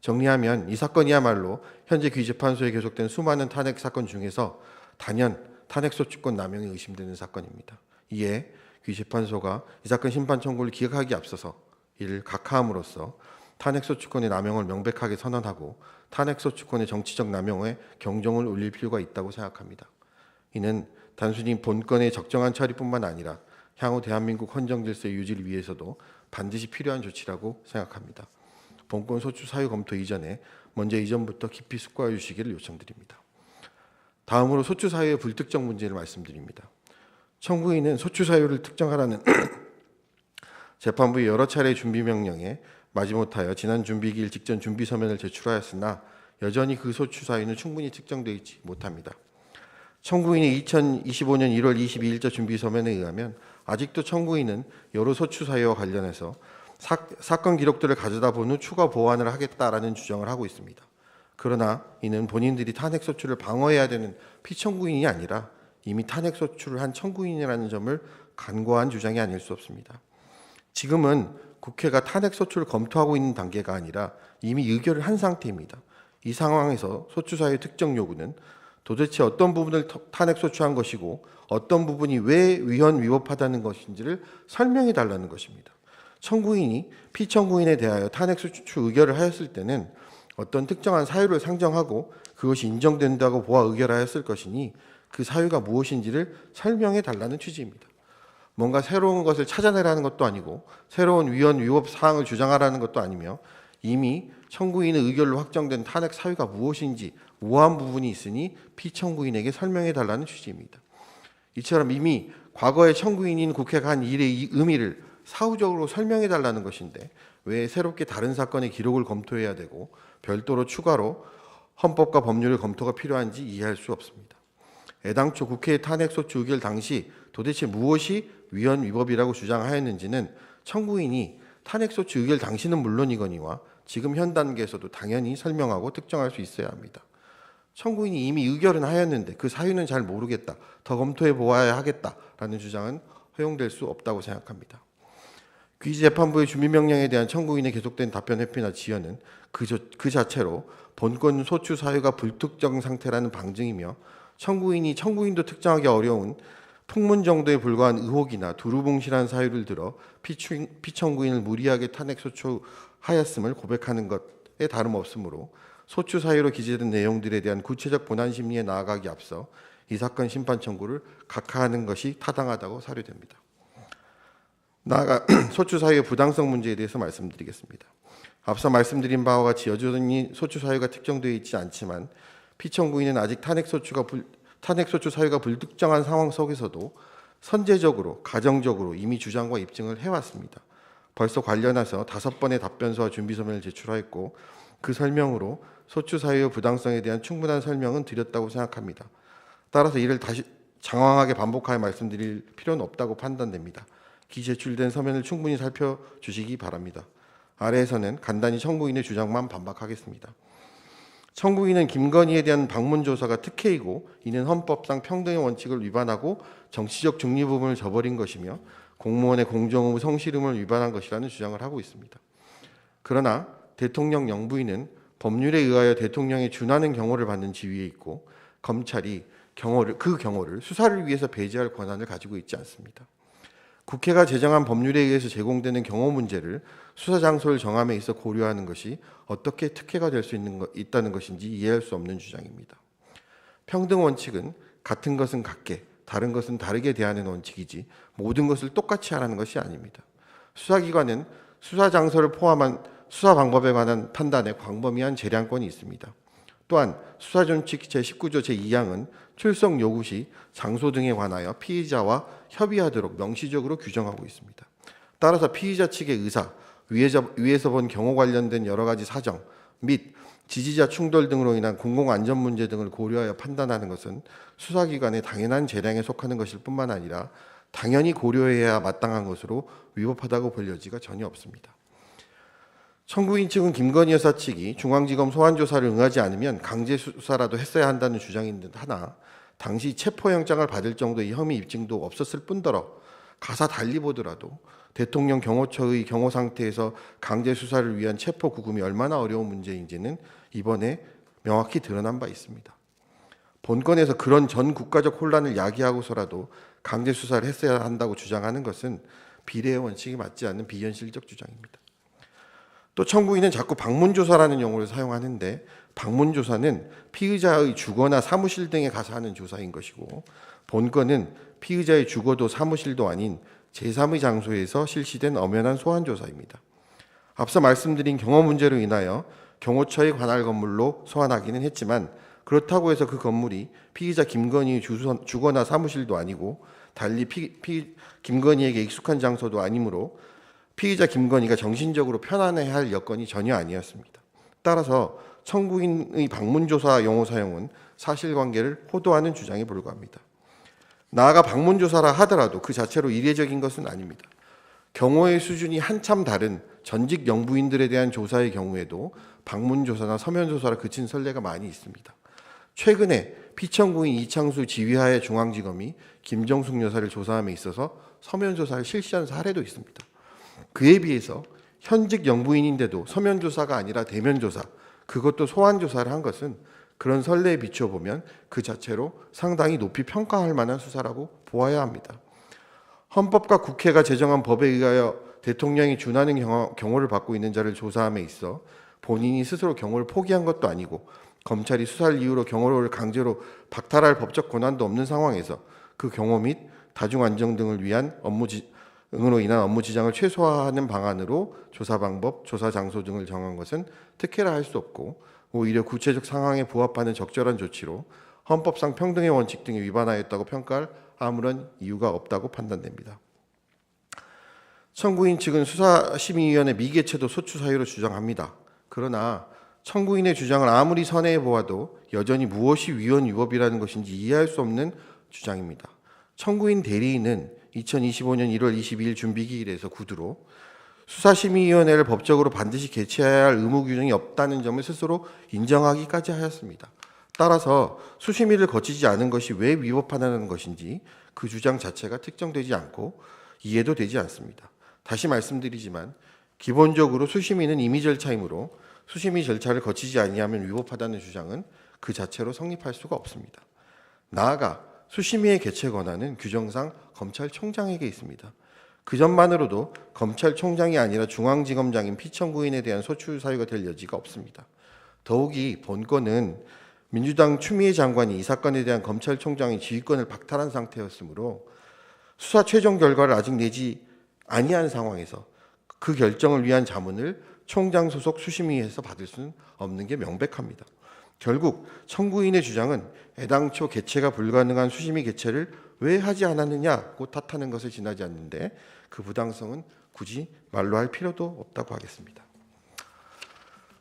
정리하면 이 사건이야말로 현재 귀재판소에 계속된 수많은 탄핵 사건 중에서 단연 탄핵소추권 남용이 의심되는 사건입니다. 이에 귀재판소가 이 사건 심판 청구를 기각하기 앞서서 이를 각하함으로써 탄핵소추권의 남용을 명백하게 선언하고 탄핵소추권의 정치적 남용에 경종을 울릴 필요가 있다고 생각합니다. 이는 단순히 본건의 적정한 처리뿐만 아니라 향후 대한민국 헌정질서의 유지를 위해서도 반드시 필요한 조치라고 생각합니다. 본건 소추 사유 검토 이전에 먼저 이전부터 깊이 숙고해 주시기를 요청드립니다. 다음으로 소추 사유의 불특정 문제를 말씀드립니다. 청구인은 소추 사유를 특정하라는 재판부의 여러 차례 준비 명령에 마지못하여 지난 준비기일 직전 준비 서면을 제출하였으나 여전히 그 소추 사유는 충분히 특정되어 있지 못합니다. 청구인의 2025년 1월 22일자 준비 서면에 의하면 아직도 청구인은 여러 소추 사유와 관련해서 사건 기록들을 가져다 본 후 추가 보완을 하겠다라는 주장을 하고 있습니다. 그러나 이는 본인들이 탄핵소추를 방어해야 되는 피청구인이 아니라 이미 탄핵소추를 한 청구인이라는 점을 간과한 주장이 아닐 수 없습니다. 지금은 국회가 탄핵소추를 검토하고 있는 단계가 아니라 이미 의결을 한 상태입니다. 이 상황에서 소추사유의 특정 요구는 도대체 어떤 부분을 탄핵소추한 것이고 어떤 부분이 왜 위헌 위법하다는 것인지를 설명해 달라는 것입니다. 청구인이 피청구인에 대하여 탄핵소추 의결을 하였을 때는 어떤 특정한 사유를 상정하고 그것이 인정된다고 보아 의결하였을 것이니 그 사유가 무엇인지를 설명해 달라는 취지입니다. 뭔가 새로운 것을 찾아내라는 것도 아니고 새로운 위헌 위법 사항을 주장하라는 것도 아니며 이미 청구인의 의결로 확정된 탄핵 사유가 무엇인지 모호한 부분이 있으니 피청구인에게 설명해 달라는 취지입니다. 이처럼 이미 과거에 청구인인 국회가 한 일의 의미를 사후적으로 설명해 달라는 것인데 왜 새롭게 다른 사건의 기록을 검토해야 되고 별도로 추가로 헌법과 법률의 검토가 필요한지 이해할 수 없습니다. 애당초 국회의 탄핵소추 의결 당시 도대체 무엇이 위헌 위법이라고 주장하였는지는 청구인이 탄핵소추 의결 당시는 물론이거니와 지금 현 단계에서도 당연히 설명하고 특정할 수 있어야 합니다. 청구인이 이미 의결은 하였는데 그 사유는 잘 모르겠다, 더 검토해 보아야 하겠다라는 주장은 허용될 수 없다고 생각합니다. 귀재판부의 준비명령에 대한 청구인의 계속된 답변 회피나 지연은 그 자체로 본건 소추 사유가 불특정 상태라는 방증이며 청구인이 청구인도 특정하기 어려운 풍문 정도에 불과한 의혹이나 두루뭉실한 사유를 들어 피청구인을 무리하게 탄핵소추하였음을 고백하는 것에 다름없으므로 소추 사유로 기재된 내용들에 대한 구체적 본안 심리에 나아가기 앞서 이 사건 심판 청구를 각하하는 것이 타당하다고 사료됩니다. 나아가 소추 사유의 부당성 문제에 대해서 말씀드리겠습니다. 앞서 말씀드린 바와 같이 여전히 소추 사유가 특정되어 있지 않지만 피청구인은 아직 탄핵소추 사유가 불특정한 상황 속에서도 선제적으로 가정적으로 이미 주장과 입증을 해왔습니다. 벌써 관련해서 5번의 답변서와 준비서면을 제출하였고 그 설명으로 소추 사유의 부당성에 대한 충분한 설명은 드렸다고 생각합니다. 따라서 이를 다시 장황하게 반복하여 말씀드릴 필요는 없다고 판단됩니다. 기제출된 서면을 충분히 살펴주시기 바랍니다. 아래에서는 간단히 청구인의 주장만 반박하겠습니다. 청구인은 김건희에 대한 방문조사가 특혜이고 이는 헌법상 평등의 원칙을 위반하고 정치적 중립의무를 저버린 것이며 공무원의 공정의무 성실의무를 위반한 것이라는 주장을 하고 있습니다. 그러나 대통령 영부인은 법률에 의하여 대통령이 준하는 경호를 받는 지위에 있고 검찰이 그 경호를 수사를 위해서 배제할 권한을 가지고 있지 않습니다. 국회가 제정한 법률에 의해서 제공되는 경호 문제를 수사 장소를 정함에 있어 고려하는 것이 어떻게 특혜가 될 수 있다는 것인지 이해할 수 없는 주장입니다. 평등 원칙은 같은 것은 같게, 다른 것은 다르게 대하는 원칙이지 모든 것을 똑같이 하라는 것이 아닙니다. 수사기관은 수사 장소를 포함한 수사 방법에 관한 판단에 광범위한 재량권이 있습니다. 또한 수사준칙 제19조 제2항은 출석 요구 시 장소 등에 관하여 피의자와 협의하도록 명시적으로 규정하고 있습니다. 따라서 피의자 측의 의사, 위에서 본 경호 관련된 여러 가지 사정 및 지지자 충돌 등으로 인한 공공안전 문제 등을 고려하여 판단하는 것은 수사기관의 당연한 재량에 속하는 것일 뿐만 아니라 당연히 고려해야 마땅한 것으로 위법하다고 볼 여지가 전혀 없습니다. 청구인 측은 김건희 여사 측이 중앙지검 소환조사를 응하지 않으면 강제수사라도 했어야 한다는 주장인 듯 하나 당시 체포영장을 받을 정도의 혐의 입증도 없었을 뿐더러 가사 달리 보더라도 대통령 경호처의 경호 상태에서 강제수사를 위한 체포 구금이 얼마나 어려운 문제인지는 이번에 명확히 드러난 바 있습니다. 본건에서 그런 전 국가적 혼란을 야기하고서라도 강제수사를 했어야 한다고 주장하는 것은 비례의 원칙에 맞지 않는 비현실적 주장입니다. 또 청구인은 자꾸 방문조사라는 용어를 사용하는데 방문조사는 피의자의 주거나 사무실 등에 가서 하는 조사인 것이고 본건은 피의자의 주거도 사무실도 아닌 제3의 장소에서 실시된 엄연한 소환조사입니다. 앞서 말씀드린 경호 문제로 인하여 경호처의 관할 건물로 소환하기는 했지만 그렇다고 해서 그 건물이 피의자 김건희의 주거나 사무실도 아니고 달리 김건희에게 익숙한 장소도 아니므로 피의자 김건희가 정신적으로 편안해할 여건이 전혀 아니었습니다. 따라서 청구인의 방문조사 용어 사용은 사실관계를 호도하는 주장에 불과합니다. 나아가 방문조사라 하더라도 그 자체로 이례적인 것은 아닙니다. 경호의 수준이 한참 다른 전직 영부인들에 대한 조사의 경우에도 방문조사나 서면조사로 그친 선례가 많이 있습니다. 최근에 피청구인 이창수 지휘하의 중앙지검이 김정숙 여사를 조사함에 있어서 서면조사를 실시한 사례도 있습니다. 그에 비해서 현직 영부인인데도 서면조사가 아니라 대면조사, 그것도 소환조사를 한 것은 그런 선례에 비춰보면 그 자체로 상당히 높이 평가할 만한 수사라고 보아야 합니다. 헌법과 국회가 제정한 법에 의하여 대통령이 준하는 경호를 받고 있는 자를 조사함에 있어 본인이 스스로 경호를 포기한 것도 아니고 검찰이 수사를 이유로 경호를 강제로 박탈할 법적 권한도 없는 상황에서 그 경호 및 다중안정 등을 위한 응으로 인한 업무 지장을 최소화하는 방안으로 조사 방법, 조사 장소 등을 정한 것은 특혜라 할 수 없고 오히려 구체적 상황에 부합하는 적절한 조치로 헌법상 평등의 원칙 등에 위반하였다고 평가할 아무런 이유가 없다고 판단됩니다. 청구인 측은 수사심의위원회 미개최도 소추 사유로 주장합니다. 그러나 청구인의 주장을 아무리 선회해 보아도 여전히 무엇이 위헌 위법이라는 것인지 이해할 수 없는 주장입니다. 청구인 대리인은 2025년 1월 22일 준비기일에서 구두로 수사심의위원회를 법적으로 반드시 개최해야 할 의무 규정이 없다는 점을 스스로 인정하기까지 하였습니다. 따라서 수심위를 거치지 않은 것이 왜 위법하다는 것인지 그 주장 자체가 특정되지 않고 이해도 되지 않습니다. 다시 말씀드리지만 기본적으로 수심위는 임의 절차이므로 수심위 절차를 거치지 아니하면 위법하다는 주장은 그 자체로 성립할 수가 없습니다. 나아가 수심위의 개최 권한은 규정상 검찰총장에게 있습니다. 그 점만으로도 검찰총장이 아니라 중앙지검장인 피청구인에 대한 소추 사유가 될 여지가 없습니다. 더욱이 본건은 민주당 추미애 장관이 이 사건에 대한 검찰총장의 지휘권을 박탈한 상태였으므로 수사 최종 결과를 아직 내지 아니한 상황에서 그 결정을 위한 자문을 총장 소속 수심위에서 받을 수는 없는 게 명백합니다. 결국 청구인의 주장은 애당초 개최가 불가능한 수심위 개최를 왜 하지 않았느냐고 탓하는 것에 지나지 않는데 그 부당성은 굳이 말로 할 필요도 없다고 하겠습니다.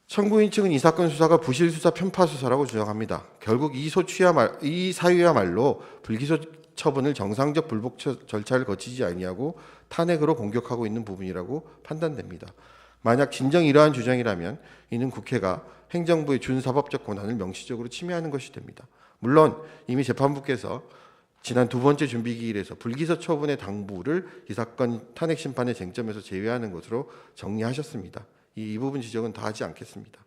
청구인 측은 이 사건 수사가 부실 수사 편파 수사라고 주장합니다. 결국 이 사유야말로 불기소 처분을 정상적 불복 절차를 거치지 아니하고 탄핵으로 공격하고 있는 부분이라고 판단됩니다. 만약 진정 이러한 주장이라면 이는 국회가 행정부의 준사법적 권한을 명시적으로 침해하는 것이 됩니다. 물론 이미 재판부께서 지난 두 번째 준비기일에서 불기소 처분의 당부를 이 사건 탄핵 심판의 쟁점에서 제외하는 것으로 정리하셨습니다. 이 부분 지적은 다 하지 않겠습니다.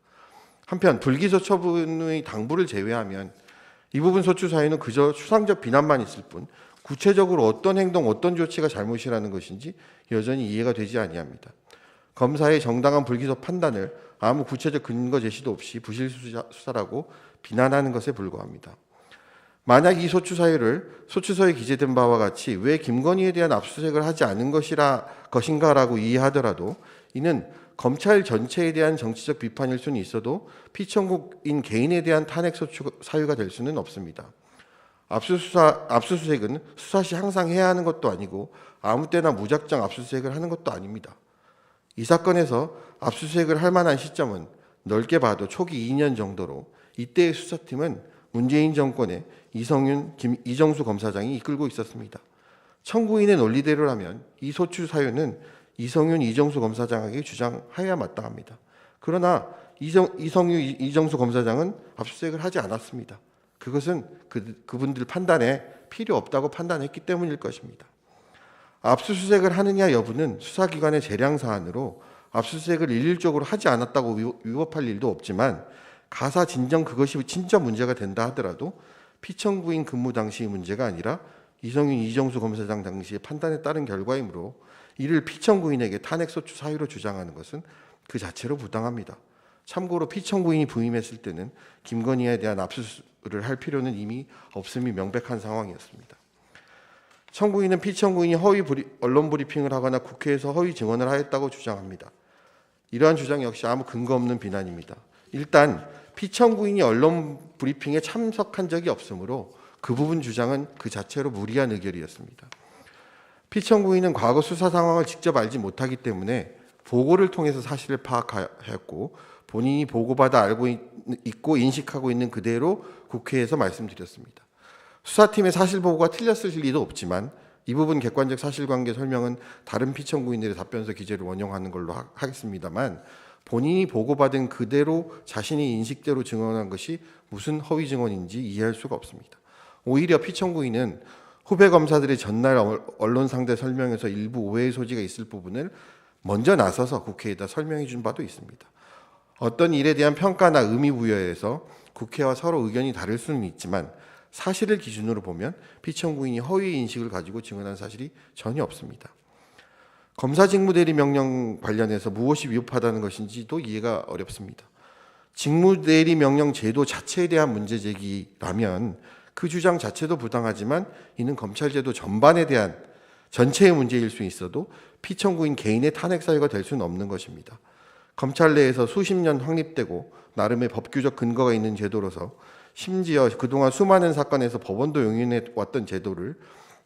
한편 불기소 처분의 당부를 제외하면 이 부분 소추 사유는 그저 추상적 비난만 있을 뿐 구체적으로 어떤 행동, 어떤 조치가 잘못이라는 것인지 여전히 이해가 되지 아니합니다. 검사의 정당한 불기소 판단을 아무 구체적 근거 제시도 없이 부실 수사라고 비난하는 것에 불과합니다. 만약 이 소추 사유를 소추서에 기재된 바와 같이 왜 김건희에 대한 압수수색을 하지 않은 것인가라고 이해하더라도 이는 검찰 전체에 대한 정치적 비판일 수는 있어도 피청구인 개인에 대한 탄핵 소추 사유가 될 수는 없습니다. 압수수색은 수사 시 항상 해야 하는 것도 아니고 아무 때나 무작정 압수수색을 하는 것도 아닙니다. 이 사건에서 압수수색을 할 만한 시점은 넓게 봐도 초기 2년 정도로 이때의 수사팀은 문재인 정권의 이성윤, 이정수 검사장이 이끌고 있었습니다. 청구인의 논리대로라면 이 소추 사유는 이성윤, 이정수 검사장에게 주장해야 마땅합니다. 그러나 이성윤, 이정수 검사장은 압수수색을 하지 않았습니다. 그것은 그분들 판단에 필요 없다고 판단했기 때문일 것입니다. 압수수색을 하느냐 여부는 수사기관의 재량 사안으로 압수수색을 일률적으로 하지 않았다고 위법할 일도 없지만 가사 진정 그것이 진짜 문제가 된다 하더라도 피청구인 근무 당시의 문제가 아니라 이성윤, 이정수 검사장 당시의 판단에 따른 결과이므로 이를 피청구인에게 탄핵소추 사유로 주장하는 것은 그 자체로 부당합니다. 참고로 피청구인이 부임했을 때는 김건희에 대한 압수수색을 할 필요는 이미 없음이 명백한 상황이었습니다. 청구인은 피청구인이 허위 언론 브리핑을 하거나 국회에서 허위 증언을 하였다고 주장합니다. 이러한 주장 역시 아무 근거 없는 비난입니다. 일단 피청구인이 언론 브리핑에 참석한 적이 없으므로 그 부분 주장은 그 자체로 무리한 의결이었습니다. 피청구인은 과거 수사 상황을 직접 알지 못하기 때문에 보고를 통해서 사실을 파악하였고 본인이 보고받아 알고 있고 인식하고 있는 그대로 국회에서 말씀드렸습니다. 수사팀의 사실 보고가 틀렸을 리도 없지만 이 부분 객관적 사실관계 설명은 다른 피청구인들의 답변서 기재를 원용하는 걸로 하겠습니다만 본인이 보고받은 그대로 자신이 인식대로 증언한 것이 무슨 허위 증언인지 이해할 수가 없습니다. 오히려 피청구인은 후배 검사들의 전날 언론 상대 설명에서 일부 오해의 소지가 있을 부분을 먼저 나서서 국회에다 설명해 준 바도 있습니다. 어떤 일에 대한 평가나 의미 부여에서 국회와 서로 의견이 다를 수는 있지만 사실을 기준으로 보면 피청구인이 허위 인식을 가지고 증언한 사실이 전혀 없습니다. 검사 직무대리 명령 관련해서 무엇이 위법하다는 것인지도 이해가 어렵습니다. 직무대리 명령 제도 자체에 대한 문제 제기라면 그 주장 자체도 부당하지만 이는 검찰 제도 전반에 대한 전체의 문제일 수 있어도 피청구인 개인의 탄핵 사유가 될 수는 없는 것입니다. 검찰 내에서 수십 년 확립되고 나름의 법규적 근거가 있는 제도로서 심지어 그동안 수많은 사건에서 법원도 용인해 왔던 제도를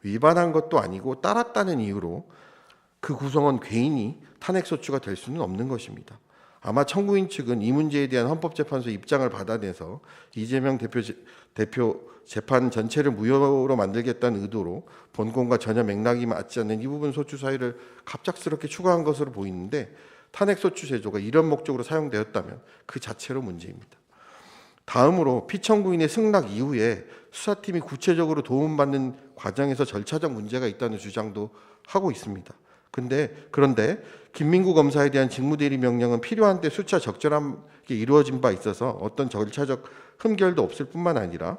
위반한 것도 아니고 따랐다는 이유로 그 구성원 개인이 탄핵소추가 될 수는 없는 것입니다. 아마 청구인 측은 이 문제에 대한 헌법재판소 입장을 받아내서 이재명 대표 재판 전체를 무효로 만들겠다는 의도로 본건과 전혀 맥락이 맞지 않는 이 부분 소추 사유를 갑작스럽게 추가한 것으로 보이는데 탄핵소추 제도가 이런 목적으로 사용되었다면 그 자체로 문제입니다. 다음으로 피청구인의 승낙 이후에 수사팀이 구체적으로 도움받는 과정에서 절차적 문제가 있다는 주장도 하고 있습니다. 그런데 김민구 검사에 대한 직무대리 명령은 필요한 때 수차 적절하게 이루어진 바 있어서 어떤 절차적 흠결도 없을 뿐만 아니라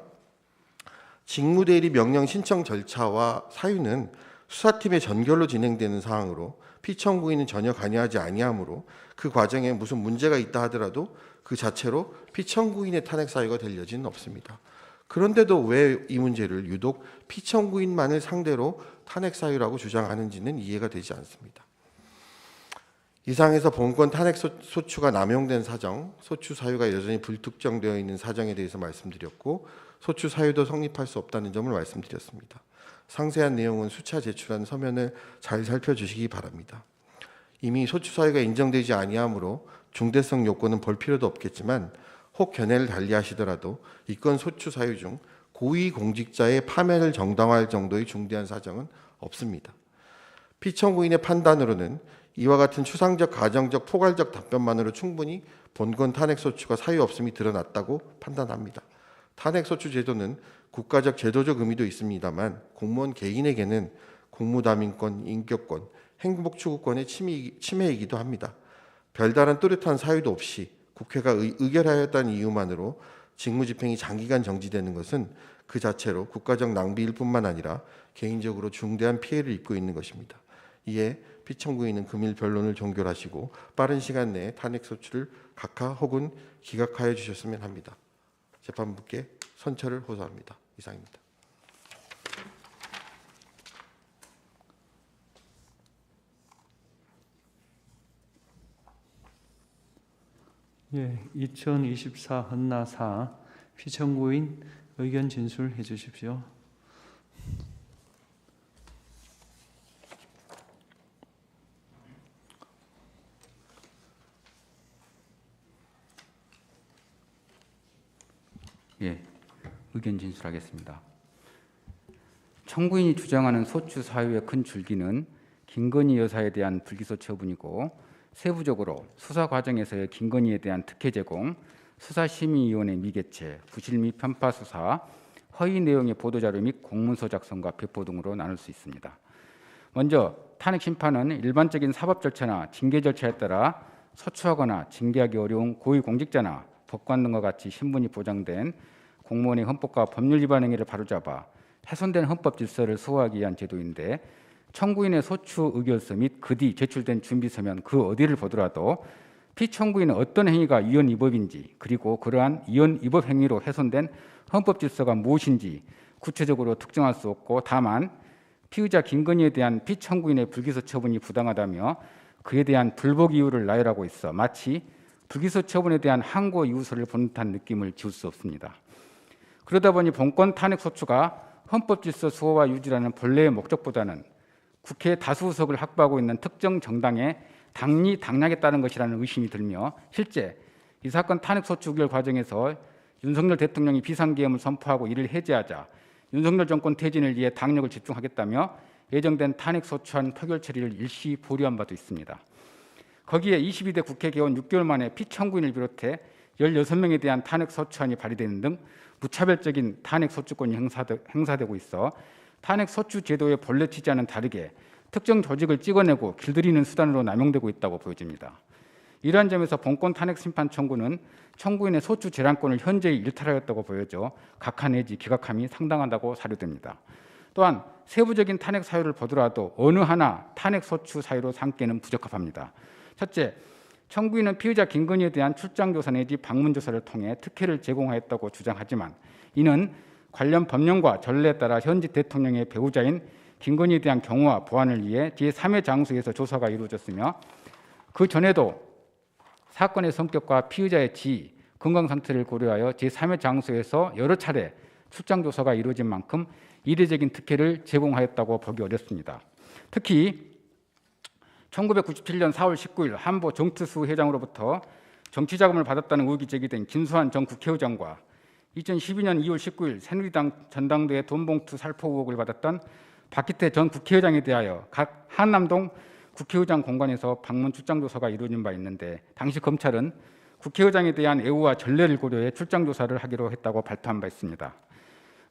직무대리 명령 신청 절차와 사유는 수사팀의 전결로 진행되는 사항으로 피청구인은 전혀 관여하지 아니하므로 그 과정에 무슨 문제가 있다 하더라도 그 자체로 피청구인의 탄핵 사유가 될 여지는 없습니다. 그런데도 왜 이 문제를 유독 피청구인만을 상대로 탄핵 사유라고 주장하는지는 이해가 되지 않습니다. 이상에서 본건 탄핵 소추가 남용된 사정, 소추 사유가 여전히 불특정되어 있는 사정에 대해서 말씀드렸고 소추 사유도 성립할 수 없다는 점을 말씀드렸습니다. 상세한 내용은 수차 제출한 서면을 잘 살펴주시기 바랍니다. 이미 소추 사유가 인정되지 아니하므로 중대성 요건은 볼 필요도 없겠지만 혹 견해를 달리하시더라도 이 건 소추 사유 중 고위공직자의 파면을 정당화할 정도의 중대한 사정은 없습니다. 피청구인의 판단으로는 이와 같은 추상적, 가정적, 포괄적 답변만으로 충분히 본건 탄핵소추가 사유 없음이 드러났다고 판단합니다. 탄핵소추 제도는 국가적 제도적 의미도 있습니다만 공무원 개인에게는 공무담임권, 인격권, 행복추구권의 침해이기도 합니다. 별다른 뚜렷한 사유도 없이 국회가 의결하였다는 이유만으로 직무집행이 장기간 정지되는 것은 그 자체로 국가적 낭비일 뿐만 아니라 개인적으로 중대한 피해를 입고 있는 것입니다. 이에 피청구인은 금일 변론을 종결하시고 빠른 시간 내에 탄핵 소추를 각하 혹은 기각하여 주셨으면 합니다. 재판부께 선처를 호소합니다. 이상입니다. 예, 2024 헌나 4 피청구인 의견 진술해 주십시오. 예, 의견 진술하겠습니다. 청구인이 주장하는 소추 사유의 큰 줄기는 김건희 여사에 대한 불기소 처분이고 세부적으로 수사 과정에서의 김건희에 대한 특혜 제공, 수사심의위원회 미개최, 부실 및 편파 수사, 허위 내용의 보도자료 및 공문서 작성과 배포 등으로 나눌 수 있습니다. 먼저 탄핵 심판은 일반적인 사법 절차나 징계 절차에 따라 소추하거나 징계하기 어려운 고위공직자나 법관 등과 같이 신분이 보장된 공무원의 헌법과 법률 위반 행위를 바로잡아 훼손된 헌법 질서를 수호하기 위한 제도인데 청구인의 소추 의결서 및 그 뒤 제출된 준비서면 그 어디를 보더라도 피청구인은 어떤 행위가 위헌 위법인지 그리고 그러한 위헌 위법 행위로 훼손된 헌법 질서가 무엇인지 구체적으로 특정할 수 없고 다만 피의자 김건희에 대한 피청구인의 불기소 처분이 부당하다며 그에 대한 불복 이유를 나열하고 있어 마치 불기소 처분에 대한 항고 이유서를 본 듯한 느낌을 지울 수 없습니다. 그러다 보니 본건 탄핵 소추가 헌법 질서 수호와 유지라는 본래의 목적보다는 국회 다수 의석을 확보하고 있는 특정 정당의 당리 당략에 따른 것이라는 의심이 들며 실제 이 사건 탄핵 소추 의결 과정에서 윤석열 대통령이 비상계엄을 선포하고 이를 해제하자 윤석열 정권 퇴진을 위해 당력을 집중하겠다며 예정된 탄핵 소추안 표결 처리를 일시 보류한 바도 있습니다. 거기에 22대 국회 개원 6개월 만에 피청구인을 비롯해 16명에 대한 탄핵 소추안이 발의되는 등 무차별적인 탄핵 소추권이 행사되고 있어 탄핵 소추 제도의 본래 취지와는 다르게 특정 조직을 찍어내고 길들이는 수단으로 남용되고 있다고 보여집니다. 이러한 점에서 본건 탄핵 심판 청구는 청구인의 소추 재량권을 현저히 일탈하였다고 보여져 각하 내지 기각함이 상당하다고 사료됩니다. 또한 세부적인 탄핵 사유를 보더라도 어느 하나 탄핵 소추 사유로 삼기에는 부적합합니다. 첫째, 청구인은 피의자 김건희에 대한 출장조사 내지 방문조사를 통해 특혜를 제공하였다고 주장하지만 이는 관련 법령과 전례에 따라 현직 대통령의 배우자인 김건희에 대한 경호와 보안을 위해 제3의 장소에서 조사가 이루어졌으며 그 전에도 사건의 성격과 피의자의 지위, 건강 상태를 고려하여 제3의 장소에서 여러 차례 출장조사가 이루어진 만큼 이례적인 특혜를 제공하였다고 보기 어렵습니다. 특히 1997년 4월 19일 한보 정투수 회장으로부터 정치자금을 받았다는 의혹이 제기된 김수환 전 국회의장과 2012년 2월 19일 새누리당 전당대회 돈봉투 살포 의혹을 받았던 박기태 전 국회의장에 대하여 각 한남동 국회의장 공간에서 방문 출장조사가 이루어진 바 있는데 당시 검찰은 국회의장에 대한 애우와 전례를 고려해 출장조사를 하기로 했다고 발표한 바 있습니다.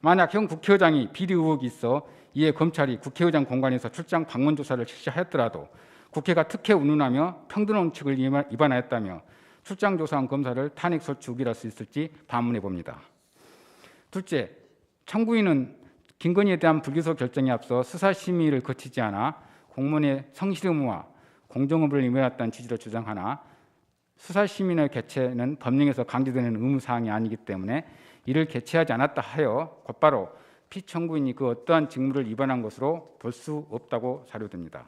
만약 현 국회의장이 비리 의혹이 있어 이에 검찰이 국회의장 공간에서 출장 방문 조사를 실시하였더라도 국회가 특혜 운운하며 평등원칙을 위반하였다며 출장 조사한 검사를 탄핵 소추 의결할 수 있을지 반문해 봅니다. 둘째, 청구인은 김건희에 대한 불기소 결정에 앞서 수사심의를 거치지 않아 공무원의 성실 의무와 공정 의무를 위반했다는 취지로 주장하나 수사심의의 개최는 법령에서 강제되는 의무사항이 아니기 때문에 이를 개최하지 않았다 하여 곧바로 피청구인이 그 어떠한 직무를 위반한 것으로 볼 수 없다고 사료됩니다.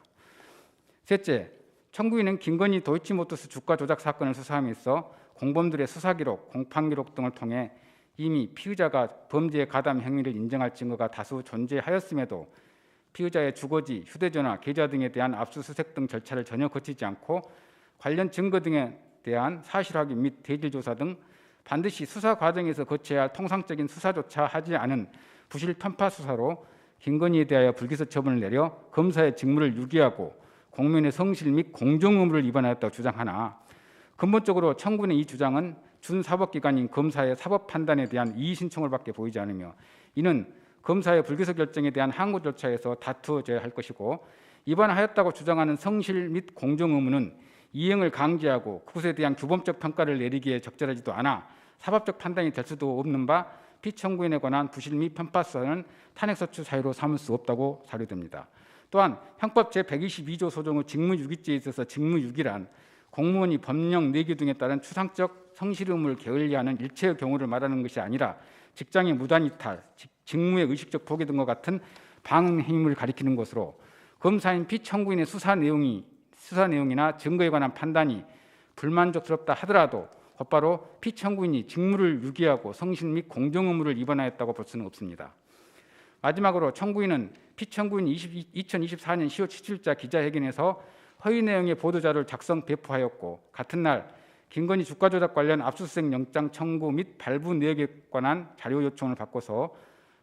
셋째, 청구인은 김건희 도이치모터스 주가 조작 사건을 수사함에 있어 공범들의 수사기록, 공판기록 등을 통해 이미 피의자가 범죄에 가담 행위를 인정할 증거가 다수 존재하였음에도 피의자의 주거지, 휴대전화, 계좌 등에 대한 압수수색 등 절차를 전혀 거치지 않고 관련 증거 등에 대한 사실 확인 및 대질 조사 등 반드시 수사 과정에서 거쳐야 할 통상적인 수사조차 하지 않은 부실 편파 수사로 김건희에 대하여 불기소 처분을 내려 검사의 직무를 유기하고 공무원의 성실 및 공정 의무를 위반하였다고 주장하나 근본적으로 청구인의 이 주장은 준사법기관인 검사의 사법 판단에 대한 이의 신청을 밖에 보이지 않으며 이는 검사의 불기소 결정에 대한 항고 절차에서 다투어져야 할 것이고 위반하였다고 주장하는 성실 및 공정 의무는 이행을 강제하고 그것에 대한 규범적 평가를 내리기에 적절하지도 않아 사법적 판단이 될 수도 없는 바 피청구인에 관한 부실 및 편파성은 탄핵소추 사유로 삼을 수 없다고 사료됩니다. 또한 형법 제122조 소정의 직무유기죄에 있어서 직무유기란 공무원이 법령 내규 등에 따른 추상적 성실 의무를 게을리하는 일체의 경우를 말하는 것이 아니라 직장의 무단 이탈, 직무의 의식적 포기 등과 같은 방해 행위를 가리키는 것으로 검사인 피청구인의 수사 내용이나 증거에 관한 판단이 불만족스럽다 하더라도 곧바로 피청구인이 직무를 유기하고 성실 및 공정 의무를 위반하였다고 볼 수는 없습니다. 마지막으로 청구인은 피청구인이 2024년 10월 17일자 기자회견에서 허위 내용의 보도자료를 작성 배포하였고 같은 날 김건희 주가 조작 관련 압수수색 영장 청구 및 발부 내역에 관한 자료 요청을 받고서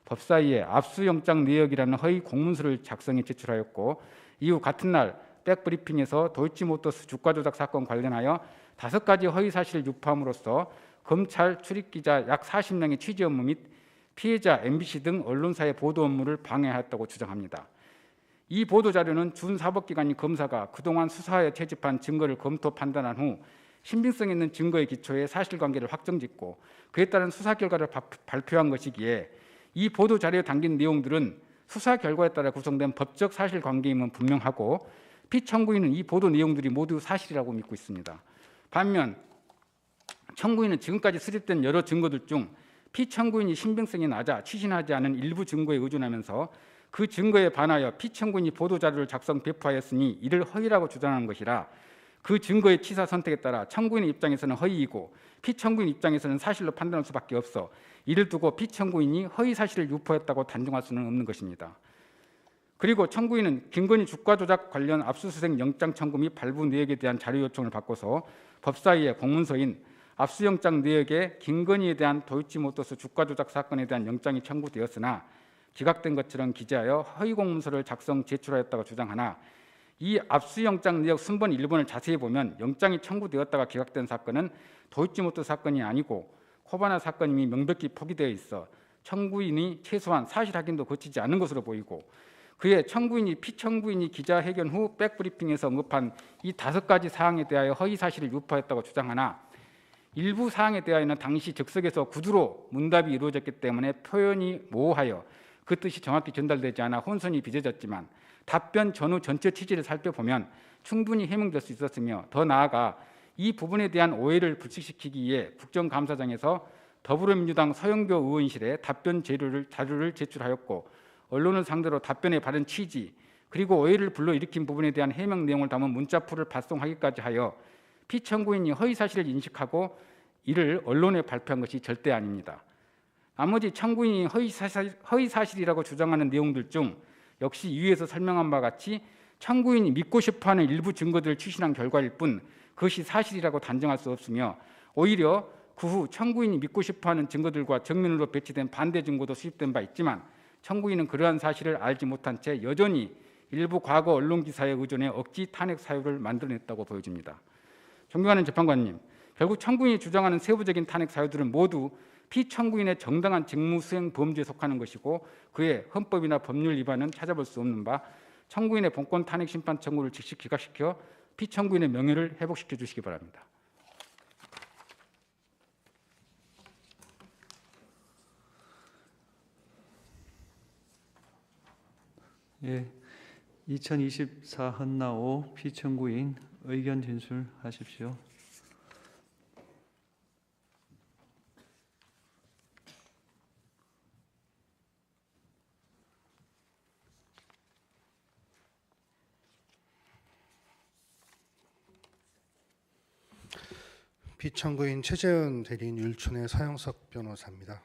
법사위에 압수영장 내역이라는 허위 공문서를 작성해 제출하였고 이후 같은 날 백브리핑에서 도이치모터스 주가 조작 사건 관련하여 5가지 허위 사실을 유포함으로써 검찰 출입기자 약 40명의 취재 업무 및 피해자 MBC 등 언론사의 보도 업무를 방해하였다고 주장합니다. 이 보도 자료는 준사법기관인 검사가 그동안 수사에 채집한 증거를 검토 판단한 후 신빙성 있는 증거에 기초해 사실관계를 확정짓고 그에 따른 수사 결과를 발표한 것이기에 이 보도 자료에 담긴 내용들은 수사 결과에 따라 구성된 법적 사실관계임은 분명하고 피청구인은 이 보도 내용들이 모두 사실이라고 믿고 있습니다. 반면 청구인은 지금까지 수집된 여러 증거들 중 피청구인이 신빙성이 낮아 취신하지 않은 일부 증거에 의존하면서 그 증거에 반하여 피청구인이 보도자료를 작성 배포하였으니 이를 허위라고 주장하는 것이라 그 증거의 취사 선택에 따라 청구인 입장에서는 허위이고 피청구인 입장에서는 사실로 판단할 수밖에 없어 이를 두고 피청구인이 허위 사실을 유포했다고 단정할 수는 없는 것입니다. 그리고 청구인은 김건희 주가 조작 관련 압수수색 영장 청구 및 발부 내역에 대한 자료 요청을 받고서 법사위의 공문서인 압수영장 내역에 김건희에 대한 도이치모터스 주가 조작 사건에 대한 영장이 청구되었으나 기각된 것처럼 기재하여 허위 공문서를 작성 제출하였다고 주장하나 이 압수영장 내역 순번 1번을 자세히 보면 영장이 청구되었다가 기각된 사건은 도이치모터스 사건이 아니고 코바나 사건임이 명백히 포기되어 있어 청구인이 최소한 사실 확인도 거치지 않은 것으로 보이고 그의 청구인이 피청구인이 기자회견 후 백브리핑에서 언급한 이 5가지 사항에 대하여 허위 사실을 유포했다고 주장하나 일부 사항에 대하여는 당시 즉석에서 구두로 문답이 이루어졌기 때문에 표현이 모호하여 그 뜻이 정확히 전달되지 않아 혼선이 빚어졌지만 답변 전후 전체 취지를 살펴보면 충분히 해명될 수 있었으며 더 나아가 이 부분에 대한 오해를 불식시키기 위해 국정감사장에서 더불어민주당 서영교 의원실에 답변 자료를 제출하였고 언론을 상대로 답변의 바른 취지 그리고 오해를 불러일으킨 부분에 대한 해명 내용을 담은 문자풀을 발송하기까지 하여 피청구인이 허위 사실을 인식하고 이를 언론에 발표한 것이 절대 아닙니다. 나머지 청구인이 허위 사실이라고 주장하는 내용들 중 역시 위에서 설명한 바와 같이 청구인이 믿고 싶어하는 일부 증거들을 추신한 결과일 뿐 그것이 사실이라고 단정할 수 없으며 오히려 그 후 청구인이 믿고 싶어하는 증거들과 정면으로 배치된 반대 증거도 수집된 바 있지만 청구인은 그러한 사실을 알지 못한 채 여전히 일부 과거 언론 기사에 의존해 억지 탄핵 사유를 만들어냈다고 보여집니다. 존경하는 재판관님, 결국 청구인이 주장하는 세부적인 탄핵 사유들은 모두 피청구인의 정당한 직무 수행 범주에 속하는 것이고 그의 헌법이나 법률 위반은 찾아볼 수 없는 바 청구인의 본권 탄핵 심판 청구를 즉시 기각시켜 피청구인의 명예를 회복시켜 주시기 바랍니다. 예, 2024 헌나오 피청구인 의견 진술하십시오. 피청구인 최재현 대리인 율촌의 서영석 변호사입니다.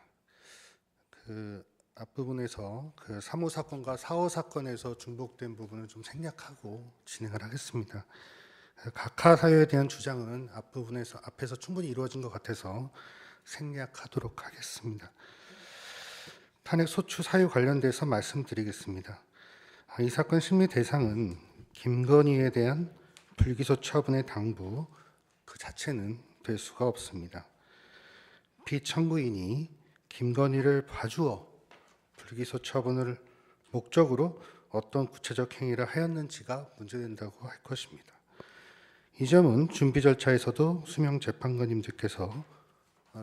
앞부분에서 3호 사건과 4호 사건에서 중복된 부분을 좀 생략하고 진행을 하겠습니다. 각하 사유에 대한 주장은 앞에서 충분히 이루어진 것 같아서 생략하도록 하겠습니다. 탄핵 소추 사유 관련돼서 말씀드리겠습니다. 이 사건 심리 대상은 김건희에 대한 불기소 처분의 당부 그 자체는 될 수가 없습니다. 피청구인이 김건희를 봐주어 불기소 처분을 목적으로 어떤 구체적 행위를 하였는지가 문제된다고 할 것입니다. 이 점은 준비 절차에서도 수명 재판관님들께서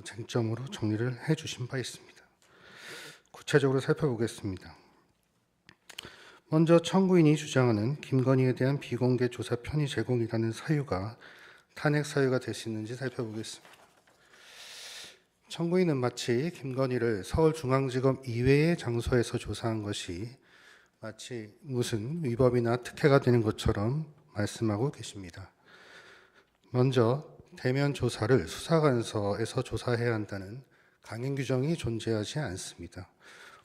쟁점으로 정리를 해주신 바 있습니다. 구체적으로 살펴보겠습니다. 먼저 청구인이 주장하는 김건희에 대한 비공개 조사 편의 제공이라는 사유가 탄핵 사유가 될 수 있는지 살펴보겠습니다. 청구인은 마치 김건희를 서울중앙지검 이외의 장소에서 조사한 것이 마치 무슨 위법이나 특혜가 되는 것처럼 말씀하고 계십니다. 먼저 대면 조사를 수사관서에서 조사해야 한다는 강행 규정이 존재하지 않습니다.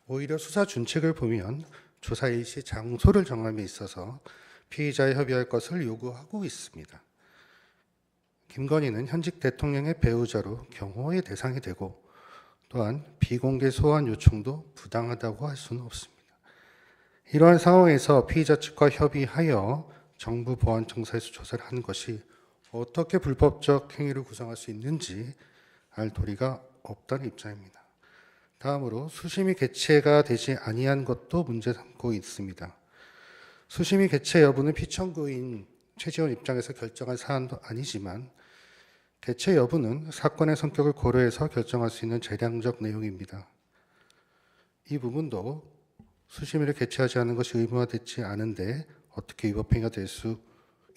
오히려 수사 준칙을 보면 조사 일시 장소를 정함에 있어서 피의자에 협의할 것을 요구하고 있습니다. 김건희는 현직 대통령의 배우자로 경호의 대상이 되고 또한 비공개 소환 요청도 부당하다고 할 수는 없습니다. 이러한 상황에서 피의자 측과 협의하여 정부 보안청사에서 조사를 한 것이 어떻게 불법적 행위를 구성할 수 있는지 알 도리가 없다는 입장입니다. 다음으로 수심이 개최가 되지 아니한 것도 문제 삼고 있습니다. 수심이 개최 여부는 피청구인 최지원 입장에서 결정할 사안도 아니지만 개최 여부는 사건의 성격을 고려해서 결정할 수 있는 재량적 내용입니다. 이 부분도 수심위를 개최하지 않은 것이 의무화되지 않은데 어떻게 위법행위가 될 수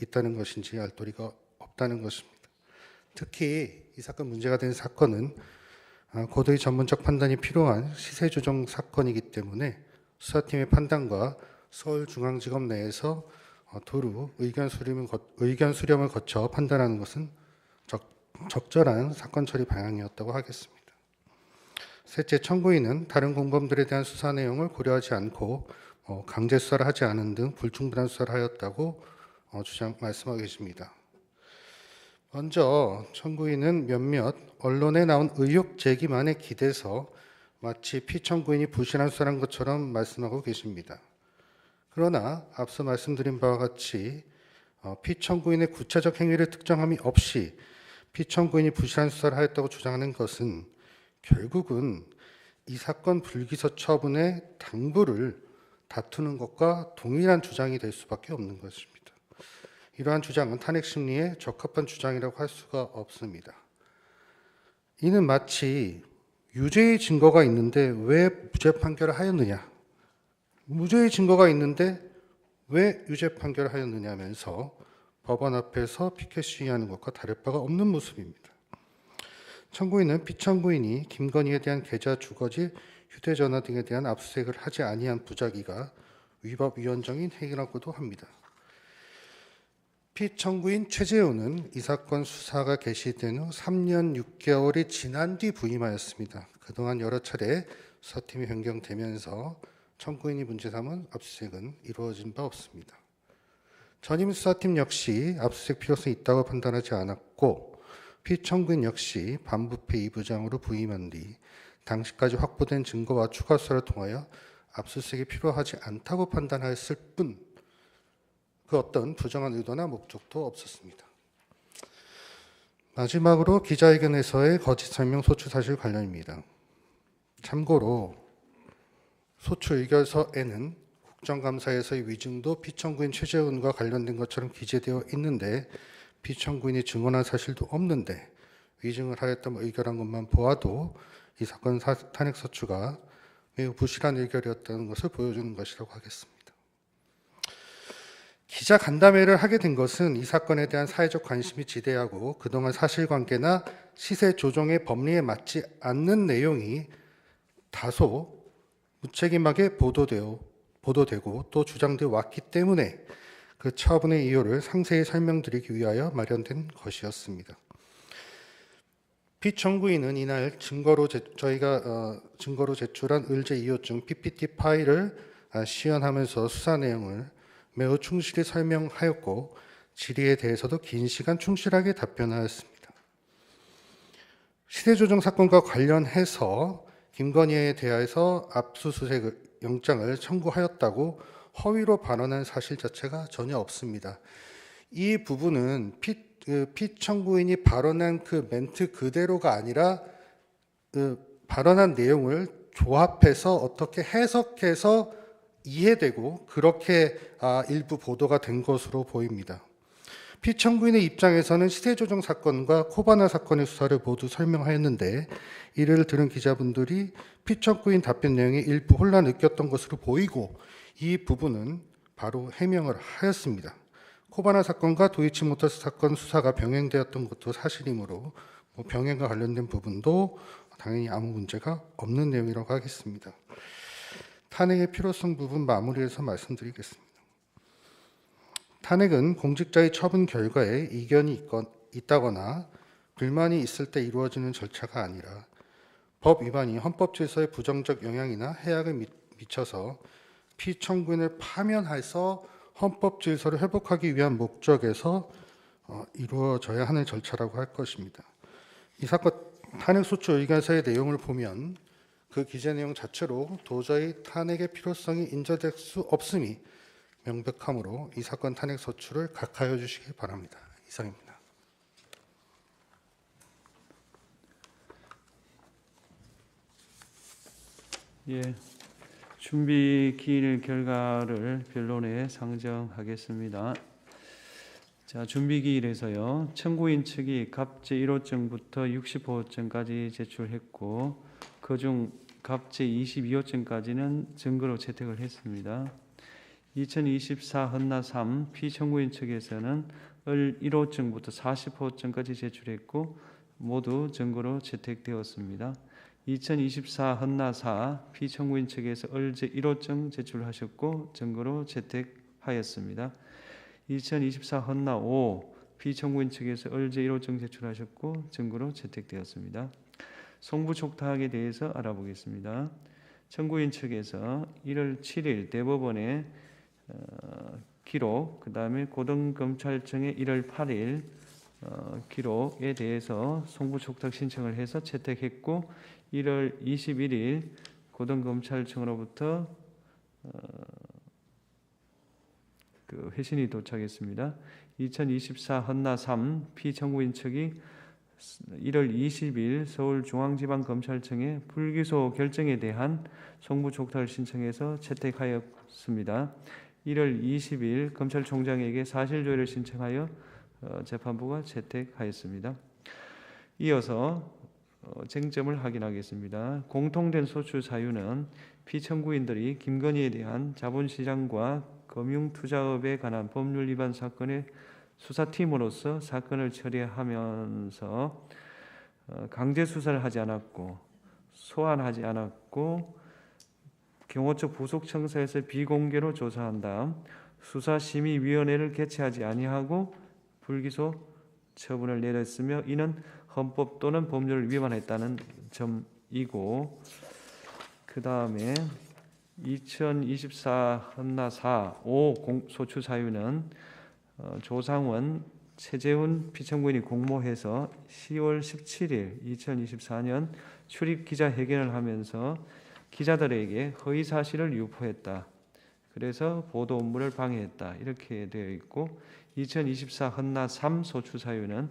있다는 것인지 알 도리가 없다는 것입니다. 특히 이 사건 문제가 된 사건은 고도의 전문적 판단이 필요한 시세조정 사건이기 때문에 수사팀의 판단과 서울중앙지검 내에서 두루 의견 수렴을 거쳐 판단하는 것은 적절한 사건 처리 방향이었다고 하겠습니다. 셋째, 청구인은 다른 공범들에 대한 수사 내용을 고려하지 않고 강제 수사를 하지 않은 등 불충분한 수사를 하였다고 말씀하고 계십니다. 먼저 청구인은 몇몇 언론에 나온 의혹 제기만에 기대서 마치 피청구인이 부실한 수사한 것처럼 말씀하고 계십니다. 그러나 앞서 말씀드린 바와 같이 피청구인의 구체적 행위를 특정함이 없이 피청구인이 부실한 수사를 하였다고 주장하는 것은 결국은 이 사건 불기소 처분의 당부를 다투는 것과 동일한 주장이 될 수밖에 없는 것입니다. 이러한 주장은 탄핵 심리에 적합한 주장이라고 할 수가 없습니다. 이는 마치 유죄의 증거가 있는데 왜 무죄 판결을 하였느냐, 무죄의 증거가 있는데 왜 유죄 판결을 하였느냐 하면서 법원 앞에서 피켓 시위하는 것과 다를 바가 없는 모습입니다. 청구인은 피청구인이 김건희에 대한 계좌, 주거지, 휴대전화 등에 대한 압수수색을 하지 아니한 부작위가 위법 위헌적인 행위라고도 합니다. 피청구인 최재훈은 이 사건 수사가 개시된 후 3년 6개월이 지난 뒤 부임하였습니다. 그동안 여러 차례 수사팀이 변경되면서 청구인이 문제 삼은 압수수색은 이루어진 바 없습니다. 전임 수사팀 역시 압수수색 필요성이 있다고 판단하지 않았고 피청구인 역시 반부패 2부장으로 부임한 뒤 당시까지 확보된 증거와 추가 수사를 통하여 압수수색이 필요하지 않다고 판단하였을 뿐 그 어떤 부정한 의도나 목적도 없었습니다. 마지막으로 기자회견에서의 거짓 설명 소추 사실 관련입니다. 참고로 소추 의결서에는 국정감사에서의 위증도 피청구인 최재훈과 관련된 것처럼 기재되어 있는데 피청구인이 증언한 사실도 없는데 위증을 하였다며 의결한 것만 보아도 이 사건 탄핵소추가 매우 부실한 의결이었다는 것을 보여주는 것이라고 하겠습니다. 기자 간담회를 하게 된 것은 이 사건에 대한 사회적 관심이 지대하고 그동안 사실관계나 시세 조정의 법리에 맞지 않는 내용이 다소 무책임하게 보도되고 또 주장되어 왔기 때문에 그 처분의 이유를 상세히 설명드리기 위하여 마련된 것이었습니다. 피청구인은 이날 저희가 증거로 제출한 의제 이호증 PPT 파일을 시연하면서 수사 내용을 매우 충실히 설명하였고 질의에 대해서도 긴 시간 충실하게 답변하였습니다. 시대조정 사건과 관련해서 김건희에 대해서 압수수색 영장을 청구하였다고 허위로 발언한 사실 자체가 전혀 없습니다. 이 부분은 피청구인이 발언한 그 멘트 그대로가 아니라 발언한 내용을 조합해서 어떻게 해석해서 이해되고 그렇게 일부 보도가 된 것으로 보입니다. 피청구인의 입장에서는 시세조정 사건과 코바나 사건의 수사를 모두 설명하였는데 이를 들은 기자분들이 피청구인 답변 내용에 일부 혼란을 느꼈던 것으로 보이고 이 부분은 바로 해명을 하였습니다. 코바나 사건과 도이치모터스 사건 수사가 병행되었던 것도 사실이므로 병행과 관련된 부분도 당연히 아무 문제가 없는 내용이라고 하겠습니다. 탄핵의 필요성 부분 마무리해서 말씀드리겠습니다. 탄핵은 공직자의 처분 결과에 이견이 있다거나 불만이 있을 때 이루어지는 절차가 아니라 법 위반이 헌법 질서에 부정적 영향이나 해악을 미쳐서 피청구인을 파면해서 헌법 질서를 회복하기 위한 목적에서 이루어져야 하는 절차라고 할 것입니다. 이 사건 탄핵 소추 의견서의 내용을 보면 그 기재 내용 자체로 도저히 탄핵의 필요성이 인정될 수 없음이 명백하므로 이 사건 탄핵 소추를 각하여 주시기 바랍니다. 이상입니다. 예, 준비 기일 결과를 변론에 상정하겠습니다. 자, 준비 기일에서요, 청구인 측이 갑제 1호증부터 65호증까지 제출했고, 그중 갑제 22호증까지는 증거로 채택을 했습니다. 2024 헌나 3 피청구인 측에서는 1호증부터 40호증까지 제출했고 모두 증거로 채택되었습니다. 2024 헌나 4 피청구인 측에서 을제 1호증 제출하셨고 증거로 채택하였습니다. 2024 헌나 5 피청구인 측에서 을제 1호증 제출하셨고 증거로 채택되었습니다. 송부 촉탁에 대해서 알아보겠습니다. 청구인 측에서 1월 7일 대법원에 기록, 그 다음에 고등검찰청의 1월 8일 기록에 대해서 송부 촉탁 신청을 해서 채택했고 1월 21일 고등검찰청으로부터 그 회신이 도착했습니다. 2024 헌나 3 피청구인 측이 1월 20일 서울중앙지방검찰청에 불기소 결정에 대한 송부 촉탁을 신청해서 채택하였습니다. 1월 20일 검찰총장에게 사실조회를 신청하여 재판부가 채택하였습니다. 이어서 쟁점을 확인하겠습니다. 공통된 소추 사유는 피청구인들이 김건희에 대한 자본시장과 금융투자업에 관한 법률 위반 사건의 수사팀으로서 사건을 처리하면서 강제 수사를 하지 않았고 소환하지 않았고 경호처 부속청사에서 비공개로 조사한 다음 수사심의위원회를 개최하지 아니하고 불기소 처분을 내렸으며 이는 헌법 또는 법률을 위반했다는 점이고, 그 다음에 2024 헌나 4 5 소추 사유는 조상원 최재훈 피청구인이 공모해서 10월 17일 2024년 출입 기자회견을 하면서 기자들에게 허위 사실을 유포했다. 그래서 보도 업무를 방해했다. 이렇게 되어 있고 2024 헌나 3 소추 사유는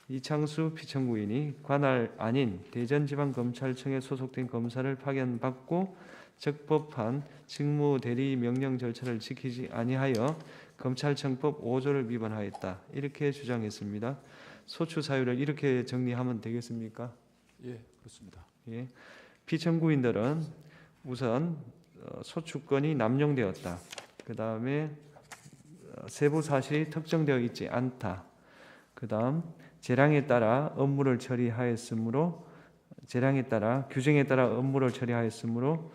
이창수 피청구인이 관할 아닌 대전지방검찰청에 소속된 검사를 파견받고 적법한 직무대리 명령 절차를 지키지 아니하여 검찰청법 5조를 위반하였다. 이렇게 주장했습니다. 소추 사유를 이렇게 정리하면 되겠습니까? 예, 그렇습니다. 예. 피청구인들은 우선 소추권이 남용되었다. 그 다음에 세부 사실이 특정되어 있지 않다. 그 다음 재량에 따라 업무를 처리하였으므로 재량에 따라 규정에 따라 업무를 처리하였으므로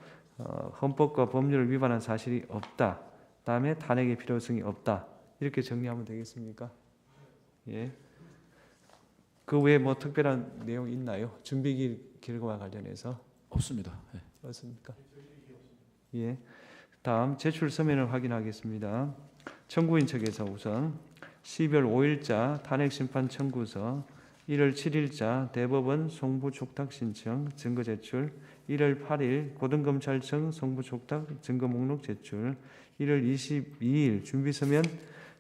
헌법과 법률을 위반한 사실이 없다. 다음에 탄핵의 필요성이 없다. 이렇게 정리하면 되겠습니까? 예. 그 외에 뭐 특별한 내용 있나요? 준비 결과와 관련해서 없습니다. 예. 맞습니까? 예. 다음 제출 서면을 확인하겠습니다. 청구인 측에서 우선 12월 5일자 탄핵 심판 청구서, 1월 7일자 대법원 송부 촉탁 신청 증거 제출, 1월 8일 고등검찰청 송부 촉탁 증거 목록 제출, 1월 22일 준비 서면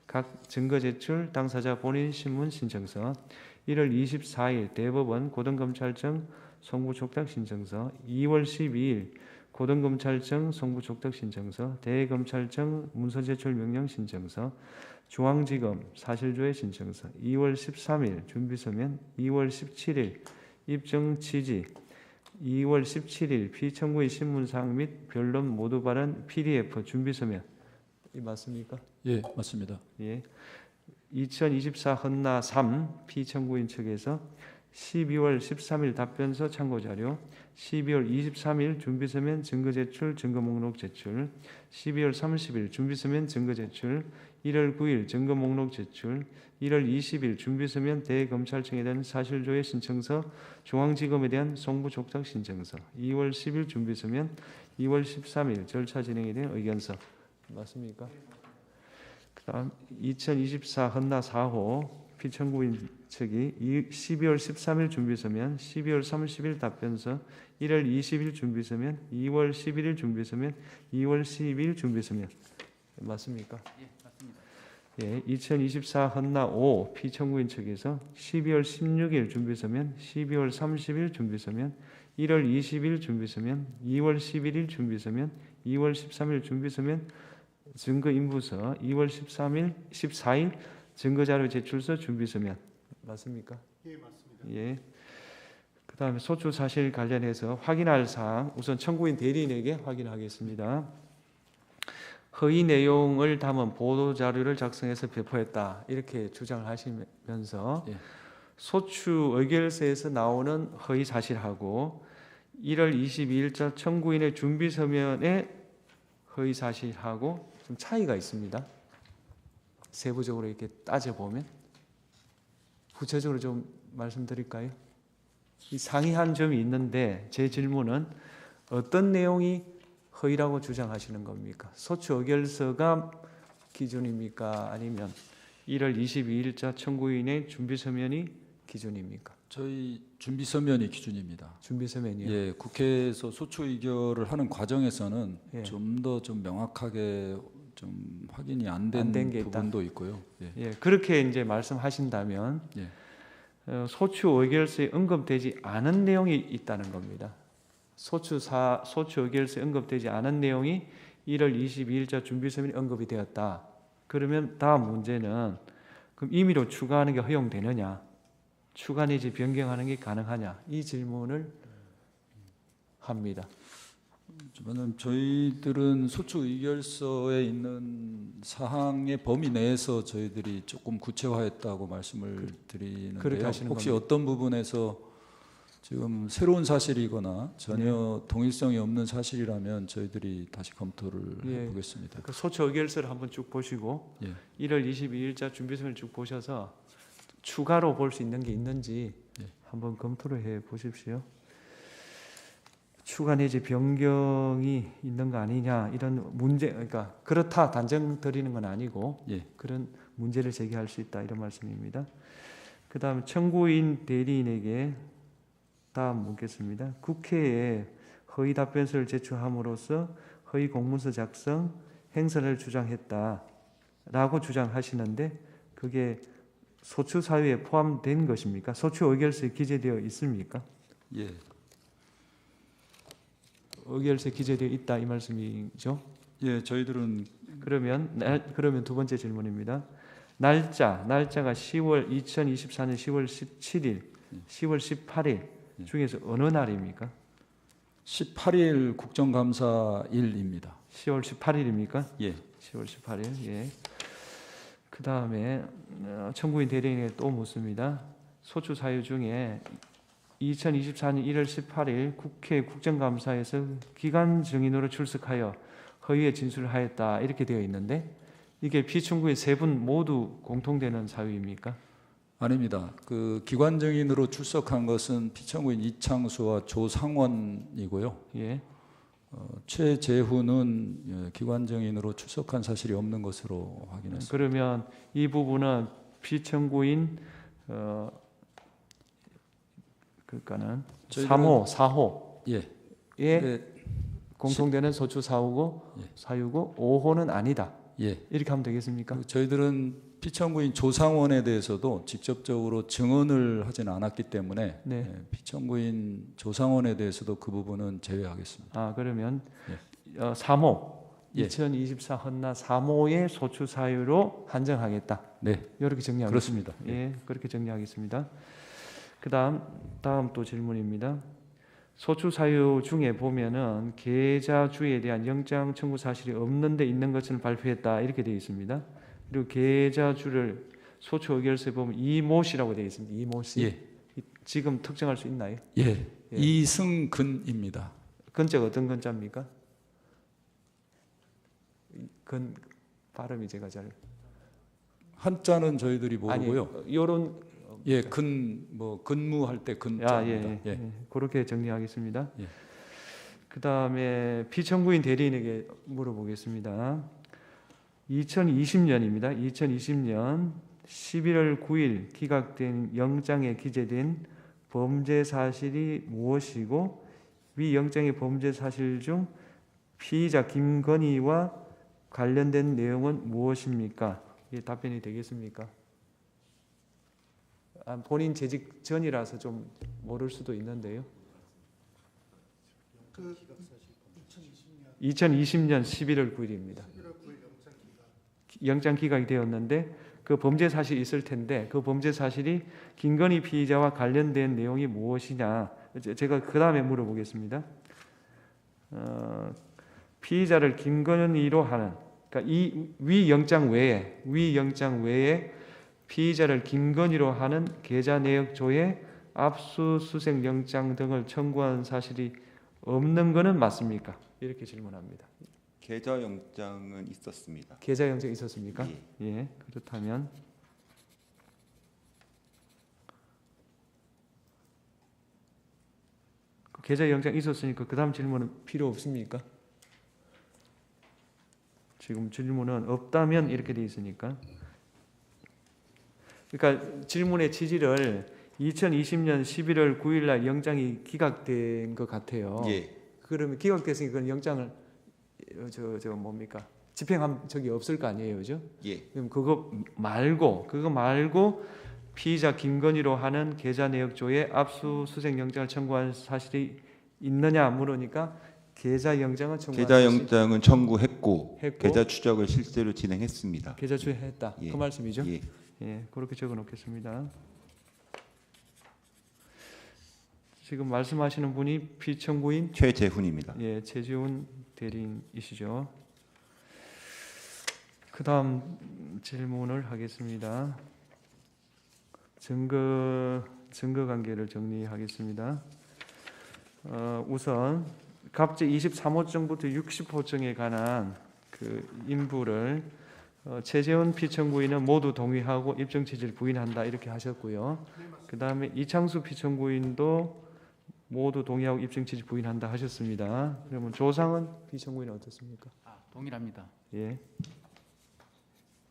각 증거 제출 당사자 본인 신문 신청서, 1월 24일 대법원 고등검찰청 송부 촉탁 신청서, 2월 12일 고등검찰청 송부족덕신청서, 대검찰청 문서제출명령 신청서, 중앙지검 사실조회 신청서, 2월 13일 준비서면, 2월 17일 입증취지, 2월 17일 피청구인 신문사항 및 변론 모두 발언 PDF 준비서면. 이 맞습니까? 예, 맞습니다. 예. 2024 헌나 3 피청구인 측에서 12월 13일 답변서 참고 자료, 12월 23일 준비서면 증거 제출, 증거 목록 제출, 12월 30일 준비서면 증거 제출, 1월 9일 증거 목록 제출, 1월 20일 준비서면 대검찰청에 대한 사실조회 신청서, 중앙지검에 대한 송부족적 신청서, 2월 10일 준비서면, 2월 13일 절차 진행에 대한 의견서. 맞습니까? 그다음 2024 헌나 4호 피청구인 측이 12월 13일 준비서면, 12월 30일 답변서, 1월 20일 준비서면, 2월 11일 준비서면, 2월 12일 준비서면. 맞습니까? 예, 맞습니다. 예, 2024 헌나 5 피청구인 측에서 12월 16일 준비서면, 12월 30일 준비서면, 1월 20일 준비서면, 2월 11일 준비서면, 2월 13일 준비서면, 증거인부서, 2월 14일 증거자료 제출서 준비서면. 맞습니까? 예, 맞습니다. 예. 그다음에 소추 사실 관련해서 확인할 사항 우선 청구인 대리인에게 확인하겠습니다. 허위 내용을 담은 보도 자료를 작성해서 배포했다 이렇게 주장을 하시면서 예. 소추 의결서에서 나오는 허위 사실하고 1월 22일자 청구인의 준비 서면의 허위 사실하고 좀 차이가 있습니다. 세부적으로 이렇게 따져보면 구체적으로 좀 말씀드릴까요? 이 상이한 점이 있는데 제 질문은 어떤 내용이 허위라고 주장하시는 겁니까? 소추 의결서가 기준입니까? 아니면 1월 22일자 청구인의 준비 서면이 기준입니까? 저희 준비 서면이 기준입니다. 준비 서면이요. 예, 국회에서 소추 의결을 하는 과정에서는 예. 좀 더 좀 명확하게 좀 확인이 안 안 된 된 게 있다. 부분도 있고요. 예. 예, 그렇게 이제 말씀하신다면 예. 소추 의결서에 언급되지 않은 내용이 있다는 겁니다. 소추 의결서에 언급되지 않은 내용이 1월 22일자 준비 서면에 언급이 되었다. 그러면 다음 문제는 그럼 임의로 추가하는 게 허용되느냐? 추가 내지 변경하는 게 가능하냐? 이 질문을 합니다. 저희들은 소추 의결서에 있는 사항의 범위 내에서 저희들이 조금 구체화했다고 말씀을 그렇게 드리는데요. 하시는 혹시 겁니다. 어떤 부분에서 지금 새로운 사실이거나 전혀 동일성이 없는 사실이라면 저희들이 다시 검토를 예. 해보겠습니다. 그 소추 의결서를 한번 쭉 보시고 예. 1월 22일자 준비 서면을 쭉 보셔서 추가로 볼 수 있는 게 있는지 예. 한번 검토를 해 보십시오. 추가 내지 변경이 있는 거 아니냐 이런 문제, 그러니까 그렇다 단정 드리는 건 아니고 예. 그런 문제를 제기할 수 있다 이런 말씀입니다. 그다음 청구인 대리인에게 다음 묻겠습니다. 국회에 허위 답변서를 제출함으로써 허위 공문서 작성 행사를 주장했다라고 주장하시는데 그게 소추 사유에 포함된 것입니까? 소추 의결서에 기재되어 있습니까? 예. 의결서에 기재되어 있다 이 말씀이죠. 예, 저희들은 그러면 두 번째 질문입니다. 날짜가 2024년 10월 17일, 10월 18일 중에서 어느 날입니까? 18일 국정감사일입니다. 10월 18일입니까? 예. 10월 18일. 예. 그 다음에 청구인 대리인에게 또 묻습니다. 소추 사유 중에 2024년 1월 18일 국회 국정감사에서 기관 증인으로 출석하여 허위의 진술을 하였다 이렇게 되어 있는데 이게 피청구인 세 분 모두 공통되는 사유입니까? 아닙니다. 그 기관 증인으로 출석한 것은 피청구인 이창수와 조상원이고요. 예. 최재훈은 예, 기관 증인으로 출석한 사실이 없는 것으로 확인했습니다. 그러면 이 부분은 피청구인 그러니까는 저희들은- 3호, 4호에 예. 공통되는 소추 사유고 예. 사유고 5호는 아니다. 예. 이렇게 하면 되겠습니까? 저희들은 피청구인 조상원에 대해서도 직접적으로 증언을 하진 않았기 때문에 네. 피청구인 조상원에 대해서도 그 부분은 제외하겠습니다. 아, 그러면 3호 예. 2024 헌나 3호의 소추 사유로 한정하겠다. 네, 이렇게 정리하겠습니다. 그렇습니다. 예, 그렇게 정리하겠습니다. 다음 또 질문입니다. 소추 사유 중에 보면은 계좌주에 대한 영장 청구 사실이 없는데 있는 것을 발표했다 이렇게 되어 있습니다. 그리고 계좌주를 소추 의결서에 보면 이모 씨라고 되어 있습니다. 이모 씨. 예. 지금 특정할 수 있나요? 예, 이승근입니다. 근자가 어떤 근자입니까? 발음이 제가 잘 한자는 저희들이 모르고요. 아니, 요런 예, 근무할 때 근자입니다. 그렇게 정리하겠습니다. 예. 그다음에 피청구인 대리인에게 물어보겠습니다. 2020년입니다. 2020년 11월 9일 기각된 영장에 기재된 범죄 사실이 무엇이고 위 영장의 범죄 사실 중 피의자 김건희와 관련된 내용은 무엇입니까? 이게 답변이 되겠습니까? 본인 재직 전이라서 좀 모를 수도 있는데요. 2020년 11월 9일입니다. 영장 기각이 되었는데 그 범죄 사실이 있을 텐데 그 범죄 사실이 김건희 피의자와 관련된 내용이 무엇이냐? 제가 그 다음에 물어보겠습니다. 피의자를 김건희로 하는, 그러니까 이 위 영장 외에 피의자를 김건희로 하는 계좌 내역조에 압수수색 영장 등을 청구한 사실이 없는 것은 맞습니까? 이렇게 질문합니다. 계좌 영장은 있었습니다. 계좌 영장 있었습니까? 예. 예, 그렇다면 그 계좌 영장 있었으니까 그 다음 질문은 필요 없습니까? 지금 질문은 없다면 이렇게 돼 있으니까. 그러니까 질문의 취지를 2020년 11월 9일 날 영장이 기각된 것 같아요. 예. 그러면 기각됐으니까 그 영장을 뭡니까? 집행한 적이 없을 거 아니에요, 그죠? 예. 그럼 그거 말고 피의자 김건희로 하는 계좌 내역조에 압수수색 영장을 청구한 사실이 있느냐 물으니까 계좌 영장은 계좌 영장은 청구했고 했고, 계좌 추적을 실제로 진행했습니다. 계좌 추적했다. 예. 그 말씀이죠? 예. 예, 그렇게 적어 놓겠습니다. 지금 말씀하시는 분이 피청구인 최재훈입니다. 예, 최지훈 대리인이시죠. 그다음 질문을 하겠습니다. 증거 관계를 정리하겠습니다. 우선 갑제 23호증부터 60호증에 관한 그 인부를 최재훈 피청구인은 모두 동의하고 입증 취지를 부인한다 이렇게 하셨고요. 그 다음에 이창수 피청구인도 모두 동의하고 입증 취지 부인한다 하셨습니다. 그러면 조상은 피청구인은 어떻습니까? 동일합니다. 예.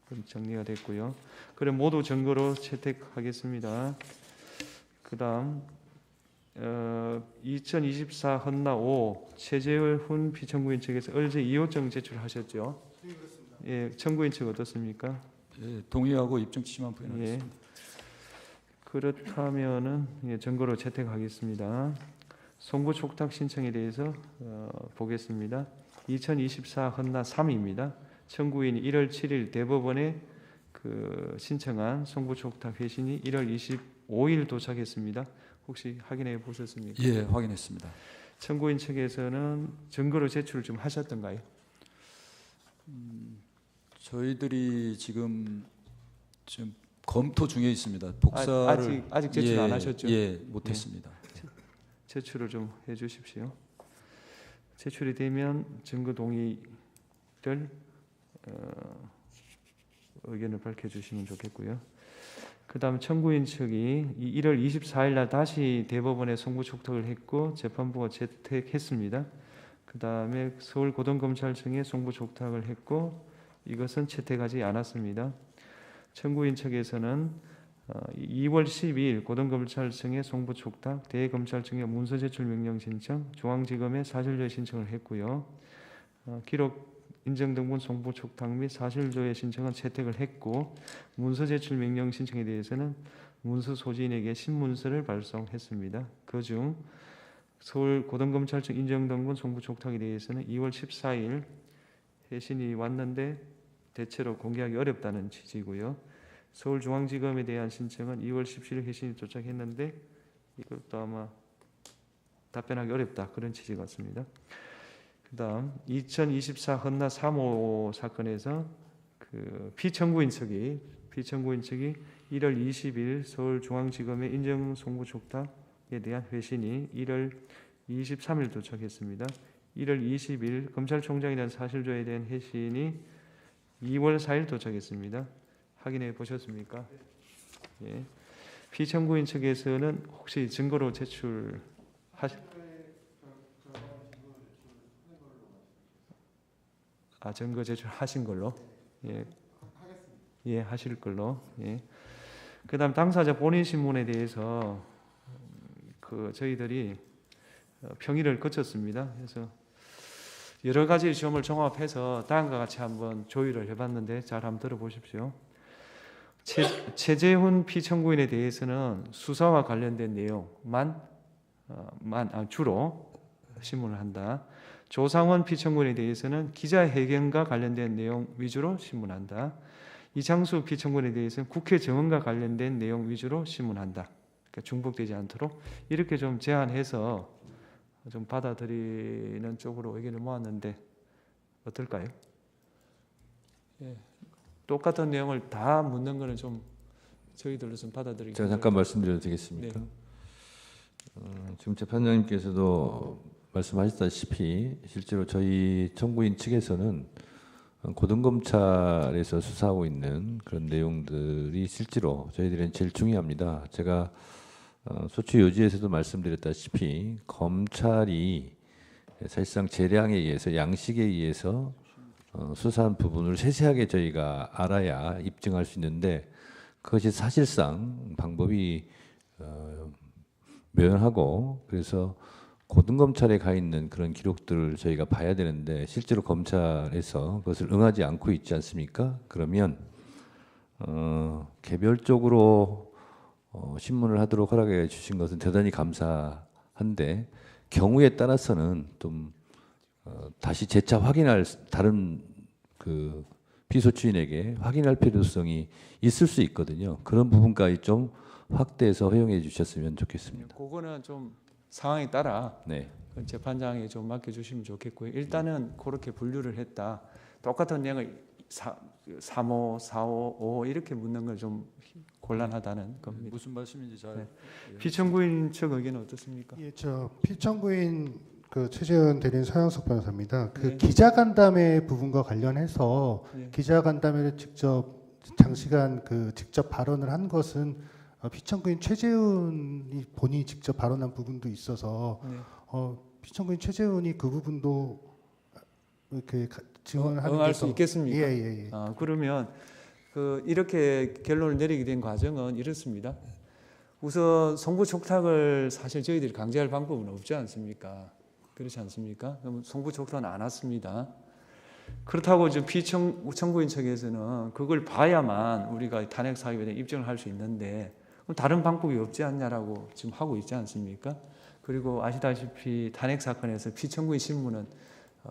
그럼 정리가 됐고요. 그럼 모두 증거로 채택하겠습니다. 그다음 2024 헌나 5 최재훈 피청구인 측에서 어제 2호증 제출하셨죠? 예, 청구인 측 어떻습니까? 예, 동의하고 입증 취지만 예. 부인하겠습니다. 그렇다면은 증거로 채택하겠습니다. 송부 촉탁 신청에 대해서 보겠습니다. 2024 헌나 3입니다. 청구인이 1월 7일 대법원에 그 신청한 송부 촉탁 회신이 1월 25일 도착했습니다. 혹시 확인해 보셨습니까? 예, 확인했습니다. 청구인 측에서는 증거로 제출을 좀 하셨던가요? 저희들이 지금 검토 중에 있습니다. 복사를 아직 제출 안 하셨죠? 예, 못했습니다. 제출을 좀 해주십시오. 제출이 되면 증거 동의를 의견을 밝혀주시면 좋겠고요. 그 다음 청구인 측이 1월 24일 날 다시 대법원에 송부 촉탁을 했고 재판부가 채택했습니다. 그 다음에 서울고등검찰청에 송부 촉탁을 했고 이것은 채택하지 않았습니다. 청구인 측에서는 2월 12일 고등검찰청에 송부 촉탁, 대검찰청에 문서 제출 명령 신청, 중앙지검에 사실조회 신청을 했고요. 기록 인정등본 송부 촉탁 및 사실조회 신청은 채택을 했고 문서 제출 명령 신청에 대해서는 문서 소지인에게 신문서를 발송했습니다. 그중 서울 고등검찰청 인정등본 송부 촉탁에 대해서는 2월 14일 회신이 왔는데 대체로 공개하기 어렵다는 취지고요. 서울중앙지검에 대한 신청은 2월 17일 회신이 도착했는데 이것도 아마 답변하기 어렵다 그런 취지 같습니다. 그다음 2024 헌나 3호 사건에서 그 피청구인 측이 1월 20일 서울중앙지검의 인정송부 촉탁에 대한 회신이 1월 23일 도착했습니다. 1월 20일 검찰총장에 대한 사실조회에 대한 회신이 2월 4일 도착했습니다. 확인해 보셨습니까? 예. 피청구인 측에서는 혹시 증거로 증거 제출하신 걸로? 예. 예, 하실 걸로. 예. 그다음 당사자 본인 신문에 대해서 저희들이 평의를 거쳤습니다. 그래서 여러 가지 점을 종합해서 다음과 같이 한번 조율을 해봤는데 잘 한번 들어보십시오. 최재훈 피청구인에 대해서는 수사와 관련된 내용만 주로 신문을 한다. 조상원 피청구인에 대해서는 기자회견과 관련된 내용 위주로 신문한다. 이창수 피청구인에 대해서는 국회 정원과 관련된 내용 위주로 신문한다. 그러니까 중복되지 않도록 이렇게 좀 제한해서 좀 받아들이는 쪽으로 의견을 모았는데 어떨까요? 예. 똑같은 내용을 다 묻는 거는 좀 저희들로 좀 받아들이기. 제가 잠깐 말씀드려도 되겠습니까? 네. 지금 재판장님께서도 말씀하셨다시피 실제로 저희 청구인 측에서는 고등검찰에서 수사하고 있는 그런 내용들이 실제로 저희들은 제일 중요합니다. 제가 소추 요지에서도 말씀드렸다시피 검찰이 사실상 재량에 의해서 양식에 의해서 수사한 부분을 세세하게 저희가 알아야 입증할 수 있는데 그것이 사실상 방법이 묘연하고 그래서 고등검찰에 가 있는 그런 기록들을 저희가 봐야 되는데 실제로 검찰에서 그것을 응하지 않고 있지 않습니까? 그러면 개별적으로 신문을 하도록 허락해 주신 것은 대단히 감사한데 경우에 따라서는 좀 다시 재차 확인할 다른 그 피소추인에게 확인할 필요성이 있을 수 있거든요. 그런 부분까지 좀 확대해서 허용해 주셨으면 좋겠습니다. 그거는 좀 상황에 따라 네. 재판장에 좀 맡겨주시면 좋겠고요. 일단은 그렇게 분류를 했다. 똑같은 내용을 3호, 4호, 5 이렇게 묻는 건 좀 곤란하다는 겁니다. 무슨 말씀인지 잘. 네. 피청구인 측 의견은 어떻습니까? 예, 저 피청구인 그 최재훈 대리인 서영석 변호사입니다. 그 네. 기자간담회 부분과 관련해서 네. 기자간담회를 장시간 직접 발언을 한 것은 피청구인 최재훈이 본인이 직접 발언한 부분도 있어서 네. 피청구인 최재훈이 그 부분도 이렇게 증언하는 응할 게 수 더- 있겠습니까? 예. 그러면 이렇게 결론을 내리게 된 과정은 이렇습니다. 우선 송부 촉탁을 사실 저희들이 강제할 방법은 없지 않습니까? 그렇지 않습니까? 그럼 송부 촉탁은 안 왔습니다. 그렇다고 지금 피청구인 측에서는 그걸 봐야만 우리가 탄핵 사유에 대한 입증을 할 수 있는데 그럼 다른 방법이 없지 않냐라고 지금 하고 있지 않습니까? 그리고 아시다시피 탄핵 사건에서 피청구인 신문은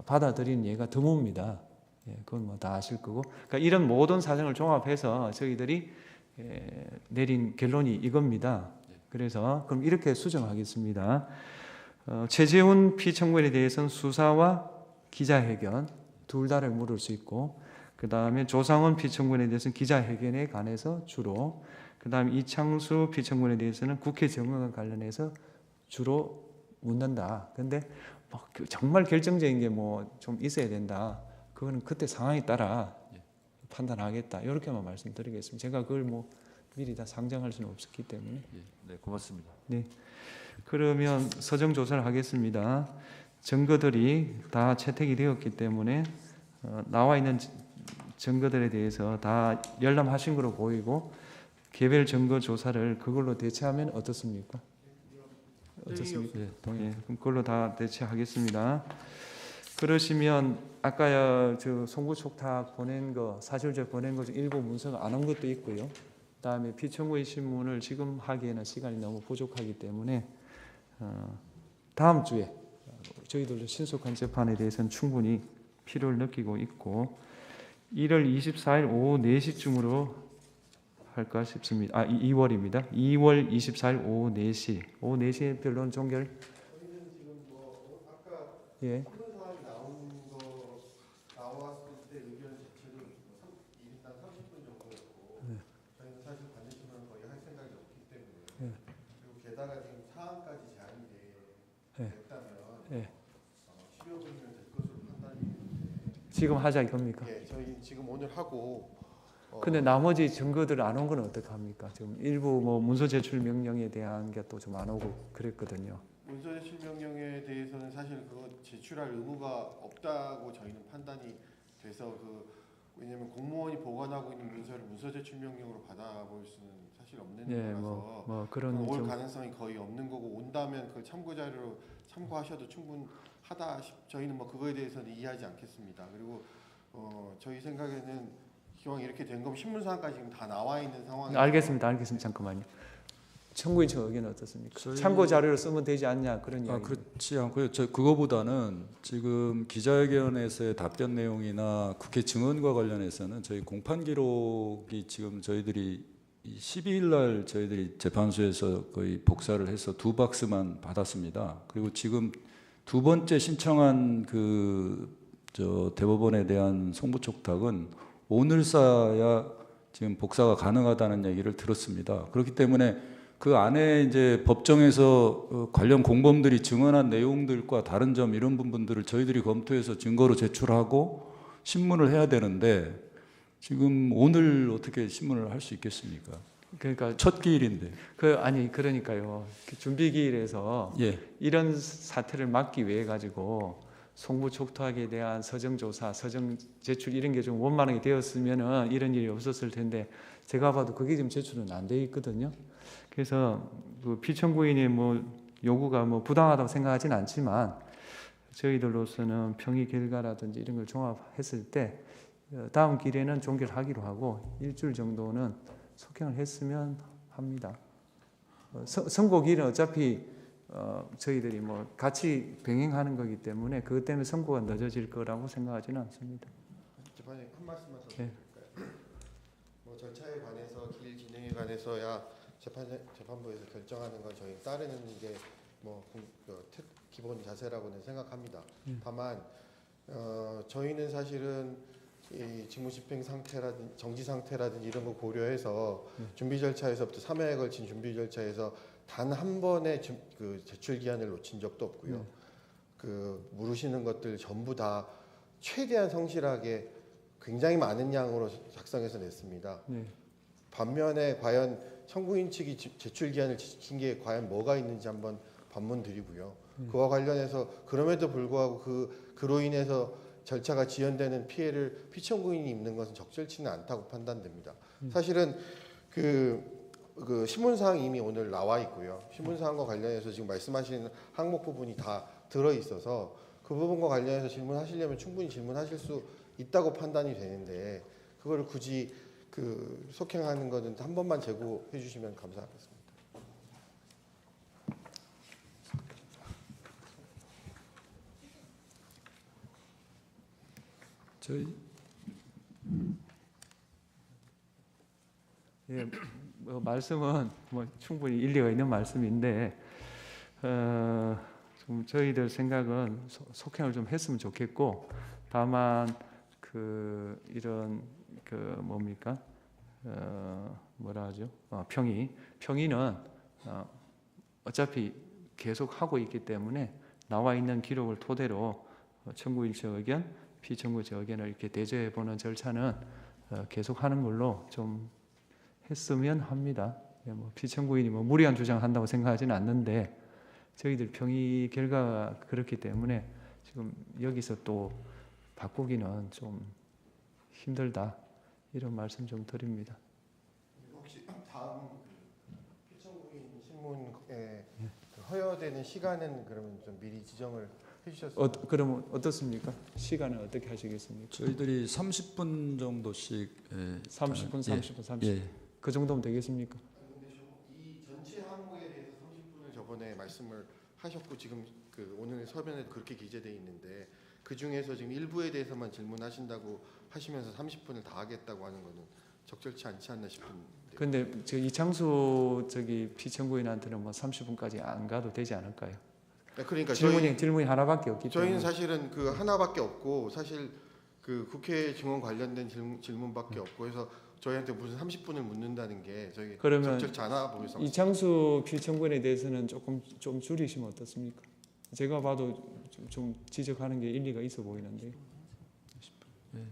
받아들이는 예가 드뭅니다. 예, 그건 뭐 다 아실 거고. 그러니까 이런 모든 사정을 종합해서 저희들이 내린 결론이 이겁니다. 그래서 그럼 이렇게 수정하겠습니다. 최재훈 피청구인에 대해서는 수사와 기자회견 둘 다를 물을 수 있고, 그 다음에 조상원 피청구인에 대해서는 기자회견에 관해서 주로, 그 다음에 이창수 피청구인에 대해서는 국회 정원과 관련해서 주로 묻는다. 근데 정말 결정적인 게 뭐 좀 있어야 된다. 그거는 그때 상황에 따라 판단하겠다. 이렇게만 말씀드리겠습니다. 제가 그걸 뭐 미리 다 상정할 수는 없었기 때문에. 네, 고맙습니다. 네. 그러면 서정 조사를 하겠습니다. 증거들이 다 채택이 되었기 때문에 나와 있는 증거들에 대해서 다 열람하신 거로 보이고 개별 증거 조사를 그걸로 대체하면 어떻습니까? 어떻습니까? 예, 예, 그럼 그걸로 다 대체하겠습니다. 그러시면 아까 저 송구촉탁 보낸 거 사실적 보낸 거 중 일부 문서가 안 온 것도 있고요. 그다음에 피청구인 신문을 지금 하기에는 시간이 너무 부족하기 때문에 다음 주에 저희들도 신속한 재판에 대해서는 충분히 필요를 느끼고 있고 1월 24일 오후 4시쯤으로 할까 싶습니다. 2월입니다. 2월 24일 오후 4시. 오후 4시에 변론 종결. 저희는 지금 아까 예. 신문사항이 나왔을 때 의견 제출은 1인당 30분 정도였고 저희는 사실 관련 신문을 거의 할 생각이 없기 때문에 그리고 게다가 지금 사안까지 제한이 됐다면 예. 10여 분이면 될 것으로 판단이 되는데 지금 하자 이겁니까? 예, 저희 지금 오늘 하고 근데 나머지 증거들 안 온 건 어떡합니까? 지금 일부 뭐 문서 제출 명령에 대한 게 또 좀 안 오고 그랬거든요. 문서 제출 명령에 대해서는 사실 그거 제출할 의무가 없다고 저희는 판단이 돼서 왜냐하면 공무원이 보관하고 있는 문서를 문서 제출 명령으로 받아볼 수는 사실 없는 예, 거라서 뭐 그런 올 좀 가능성이 거의 없는 거고 온다면 그 참고 자료로 참고하셔도 충분하다. 저희는 뭐 그거에 대해서는 이해하지 않겠습니다. 그리고 저희 생각에는 기왕 이렇게 된 거면 신문사까지 지금 다 나와 있는 상황이 알겠습니다. 잠깐만요. 청구인 측 의견은 어떻습니까? 참고 자료를 쓰면 되지 않냐 그런 이야기. 그렇지 않고요. 그거보다는 지금 기자회견에서의 답변 내용이나 국회 증언과 관련해서는 저희 공판 기록이 지금 저희들이 12일 날 저희들이 재판소에서 거의 복사를 해서 2박스만 받았습니다. 그리고 지금 두 번째 신청한 대법원에 대한 송부촉탁은 오늘서야 지금 복사가 가능하다는 얘기를 들었습니다. 그렇기 때문에 그 안에 이제 법정에서 관련 공범들이 증언한 내용들과 다른 점 이런 부분들을 저희들이 검토해서 증거로 제출하고 신문을 해야 되는데 지금 오늘 어떻게 신문을 할 수 있겠습니까? 그러니까 첫 기일인데. 그러니까요. 준비기일에서 예. 이런 사태를 막기 위해 가지고 송부촉탁에 대한 서정조사, 서정 제출 이런 게 좀 원만하게 되었으면은 이런 일이 없었을 텐데 제가 봐도 그게 지금 제출은 안 돼 있거든요. 그래서 그 피청구인의 요구가 부당하다고 생각하지는 않지만 저희들로서는 평의 결과라든지 이런 걸 종합했을 때 다음 기일에는 종결하기로 하고 일주일 정도는 속행을 했으면 합니다. 선고기일은 어차피 저희들이 같이 병행하는 거기 때문에 그것 때문에 선고가 늦어질 거라고 생각하지는 않습니다. 재판장님 한 말씀만 더 네. 드릴까요? 절차에 관해서 길 진행에 관해서야 재판부에서 결정하는 걸 저희 따르는 게 기본 자세라고는 생각합니다. 다만 저희는 사실은 이 직무집행 상태라든지 정지 상태라든지 이런 거 고려해서 준비 절차에서부터 3회에 걸친 준비 절차에서 단 한 번의 제출 기한을 놓친 적도 없고요. 물으시는 것들 전부 다 최대한 성실하게 굉장히 많은 양으로 작성해서 냈습니다. 반면에 과연 청구인 측이 제출 기한을 지킨 게 과연 뭐가 있는지 한번 반문드리고요. 그와 관련해서 그럼에도 불구하고 그로 인해서 절차가 지연되는 피해를 피청구인이 입는 것은 적절치는 않다고 판단됩니다. 사실은 신문사항이 이미 오늘 나와 있고요. 신문사항과 관련해서 지금 말씀하시는 항목 부분이 다 들어 있어서 그 부분과 관련해서 질문하시려면 충분히 질문하실 수 있다고 판단이 되는데 그거를 굳이 속행하는 것은 한 번만 제고해 주시면 감사하겠습니다. 예, 말씀은 충분히 일리가 있는 말씀인데 좀 저희들 생각은 속행을 좀 했으면 좋겠고 다만 이런 뭐라 하죠? 평의는 어차피 계속 하고 있기 때문에 나와 있는 기록을 토대로 청구인 측 의견, 피청구 측 의견을 이렇게 대조해 보는 절차는 계속 하는 걸로 좀 했으면 합니다. 피청구인이 무리한 주장을 한다고 생각하지는 않는데 저희들 평의 결과가 그렇기 때문에 지금 여기서 또 바꾸기는 좀 힘들다 이런 말씀 좀 드립니다. 혹시 다음 피청구인 신문에 허여되는 시간은 그러면 좀 미리 지정을 해주셨습니다. 그러면 어떻습니까? 시간은 어떻게 하시겠습니까? 저희들이 30분 정도씩 30분, 30분, 30분. 예. 그 정도면 되겠습니까? 이 전체 항목에 대해서 30분을 저번에 말씀을 하셨고 지금 그 오늘 서면에 그렇게 기재돼 있는데 그 중에서 지금 일부에 대해서만 질문하신다고 하시면서 30분을 다 하겠다고 하는 거는 적절치 않지 않나 싶은데. 근데 저 이창수 피청구인한테는 뭐 30분까지 안 가도 되지 않을까요? 그러니까 질문이 하나밖에 없기 때문에. 저희는 사실은 그 하나밖에 없고 사실 그 국회 증언 관련된 질문밖에 없고 해서 저희한테 무슨 30분을 묻는다는 게 저희 그러면 적절치 않아 보여서 이창수 피청구인에 대해서는 좀 줄이시면 어떻습니까? 제가 봐도 좀 지적하는 게 일리가 있어 보이는데.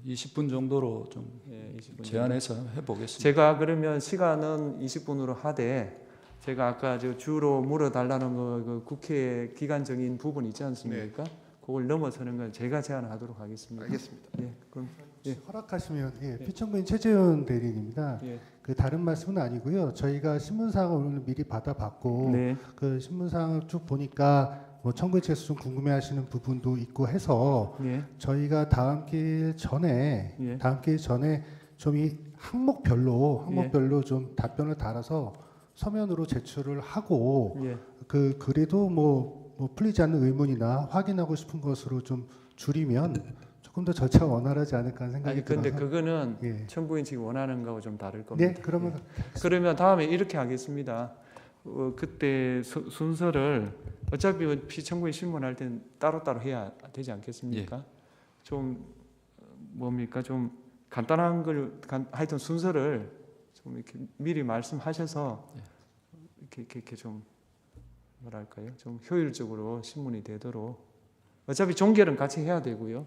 20분 정도로 좀 20분 제한해서 해보겠습니다. 제가 그러면 시간은 20분으로 하되 제가 아까 주로 물어달라는 그 국회 기간적인 부분 있지 않습니까? 그걸 넘어서는 건 제가 제안하도록 하겠습니다. 알겠습니다. 예, 그럼 허락하시면 피청구인 최재현 대리인입니다. 예. 그 다른 말씀은 아니고요. 저희가 신문사항을 오늘 미리 받아봤고 네. 그 신문사항을 쭉 보니까 뭐 청구인 측에서 좀 궁금해하시는 부분도 있고 해서 예. 저희가 다음 기일 전에 좀 이 항목별로 좀 답변을 달아서 서면으로 제출을 하고 예. 그 그래도 뭐 풀리지 않는 의문이나 확인하고 싶은 것으로 좀 줄이면 조금 더 절차가 원활하지 않을까 하는 생각이 아니 근데 들어서 그거는 예. 청구인 측이 원하는 거하고 좀 다를 겁니다. 네, 그러면 그러면 다음에 이렇게 하겠습니다. 그때 순서를 어차피 피청구인 신문할 때는 따로따로 해야 되지 않겠습니까? 좀 뭡니까 좀 간단한 걸 하여튼 순서를 좀 이렇게 미리 말씀하셔서 이렇게 좀 뭐랄까요? 좀 효율적으로 신문이 되도록 어차피 종결은 같이 해야 되고요.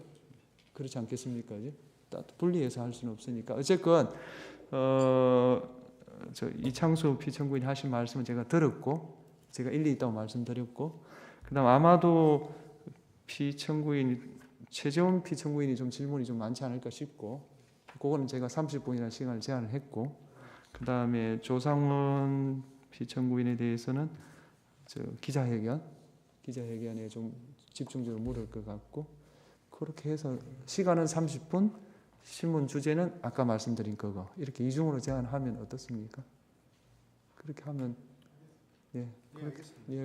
그렇지 않겠습니까? 이제 분리해서 할 수는 없으니까 어쨌건 저 이창수 피청구인이 하신 말씀은 제가 들었고 제가 일리 있다고 말씀드렸고 그다음 아마도 최재원 피청구인이 좀 질문이 좀 많지 않을까 싶고 그거는 제가 30분이라는 시간을 제한을 했고 그다음에 조상원 피청구인에 대해서는 저 기자회견에 좀 집중적으로 물을 것 같고 그렇게 해서 시간은 30분 신문 주제는 아까 말씀드린 그거 이렇게 이중으로 제한하면 어떻습니까? 그렇게 하면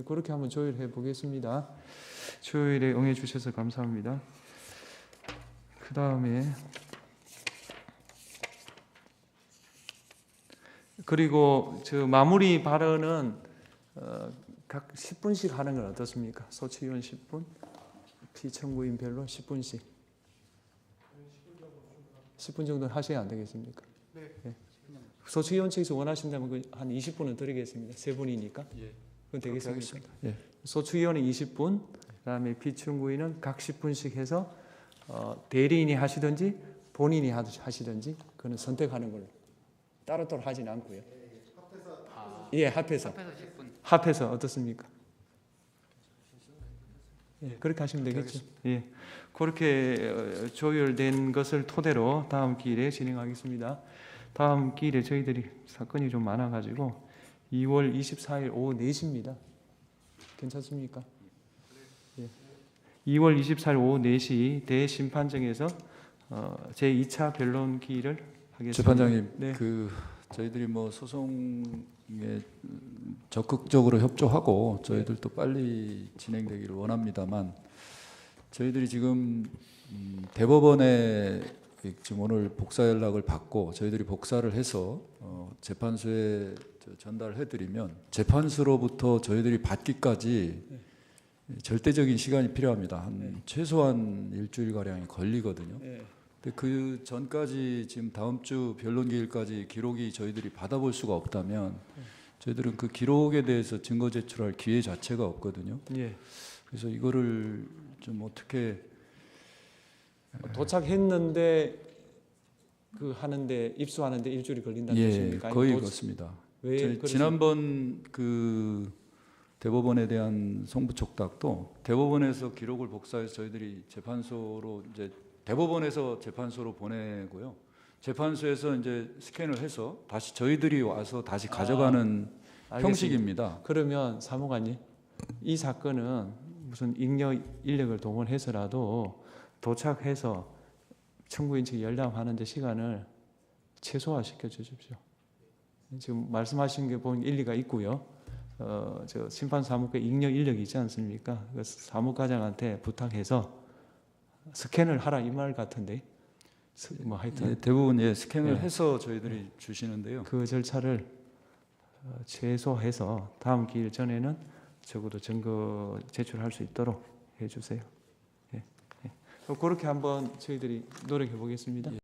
그렇게 한번 조율해 보겠습니다. 조율에 응해 주셔서 감사합니다. 그 다음에 그리고 저 마무리 발언은 각 10분씩 하는 건 어떻습니까? 소치위원 10분, 피청구인별로 10분씩. 10분 정도 하셔야 안 되겠습니까? 네. 소치위원 측에서 원하신다면 한 20분은 드리겠습니다. 세 분이니까. 그건 되겠습니까? 예. 소치위원은 20분, 그다음에 피청구인은 각 10분씩 해서 대리인이 하시든지 본인이 하시든지 그거는 선택하는 걸로. 따로따로 하진 않고요. 합해서 어떻습니까? 예, 그렇게 하시면 되겠죠. 예, 그렇게 조율된 것을 토대로 다음 기일에 진행하겠습니다. 다음 기일에 저희들이 사건이 좀 많아가지고 2월 24일 오후 4시입니다. 괜찮습니까? 예. 2월 24일 오후 4시 대심판정에서 제2차 변론 기일을 하겠습니다. 재판장님, 네. 저희들이 뭐 소송에 적극적으로 협조하고 저희들도 빨리 진행되기를 원합니다만 저희들이 지금 대법원에 지금 오늘 복사 연락을 받고 저희들이 복사를 해서 재판소에 전달해드리면 재판소로부터 저희들이 받기까지 절대적인 시간이 필요합니다. 최소한 일주일 가량이 걸리거든요. 근데 그 전까지 지금 다음 주 변론 기일까지 기록이 저희들이 받아볼 수가 없다면 저희들은 그 기록에 대해서 증거 제출할 기회 자체가 없거든요. 예. 그래서 이거를 좀 어떻게 도착했는데 하는데 입수하는데 일주일이 걸린다는 뜻입니까? 거의 그렇습니다. 지난번 그 대법원에 대한 송부촉탁도 대법원에서 기록을 복사해서 저희들이 재판소로 이제 대법원에서 재판소로 보내고요. 재판소에서 이제 스캔을 해서 다시 저희들이 와서 다시 가져가는 형식입니다. 그러면 사무관님, 이 사건은 무슨 잉여 인력을 동원해서라도 도착해서 청구인 측 열람하는데 시간을 최소화시켜 주십시오. 지금 말씀하신 게 보면 일리가 있고요. 저 심판 사무과 잉여 인력이 있지 않습니까? 그 사무과장한테 부탁해서 스캔을 하라 이 말 같은데, 뭐 하여튼 대부분 스캔을 예. 해서 저희들이 주시는데요. 그 절차를 최소화해서 다음 기일 전에는 적어도 증거 제출할 수 있도록 해주세요. 예. 그렇게 한번 저희들이 노력해 보겠습니다.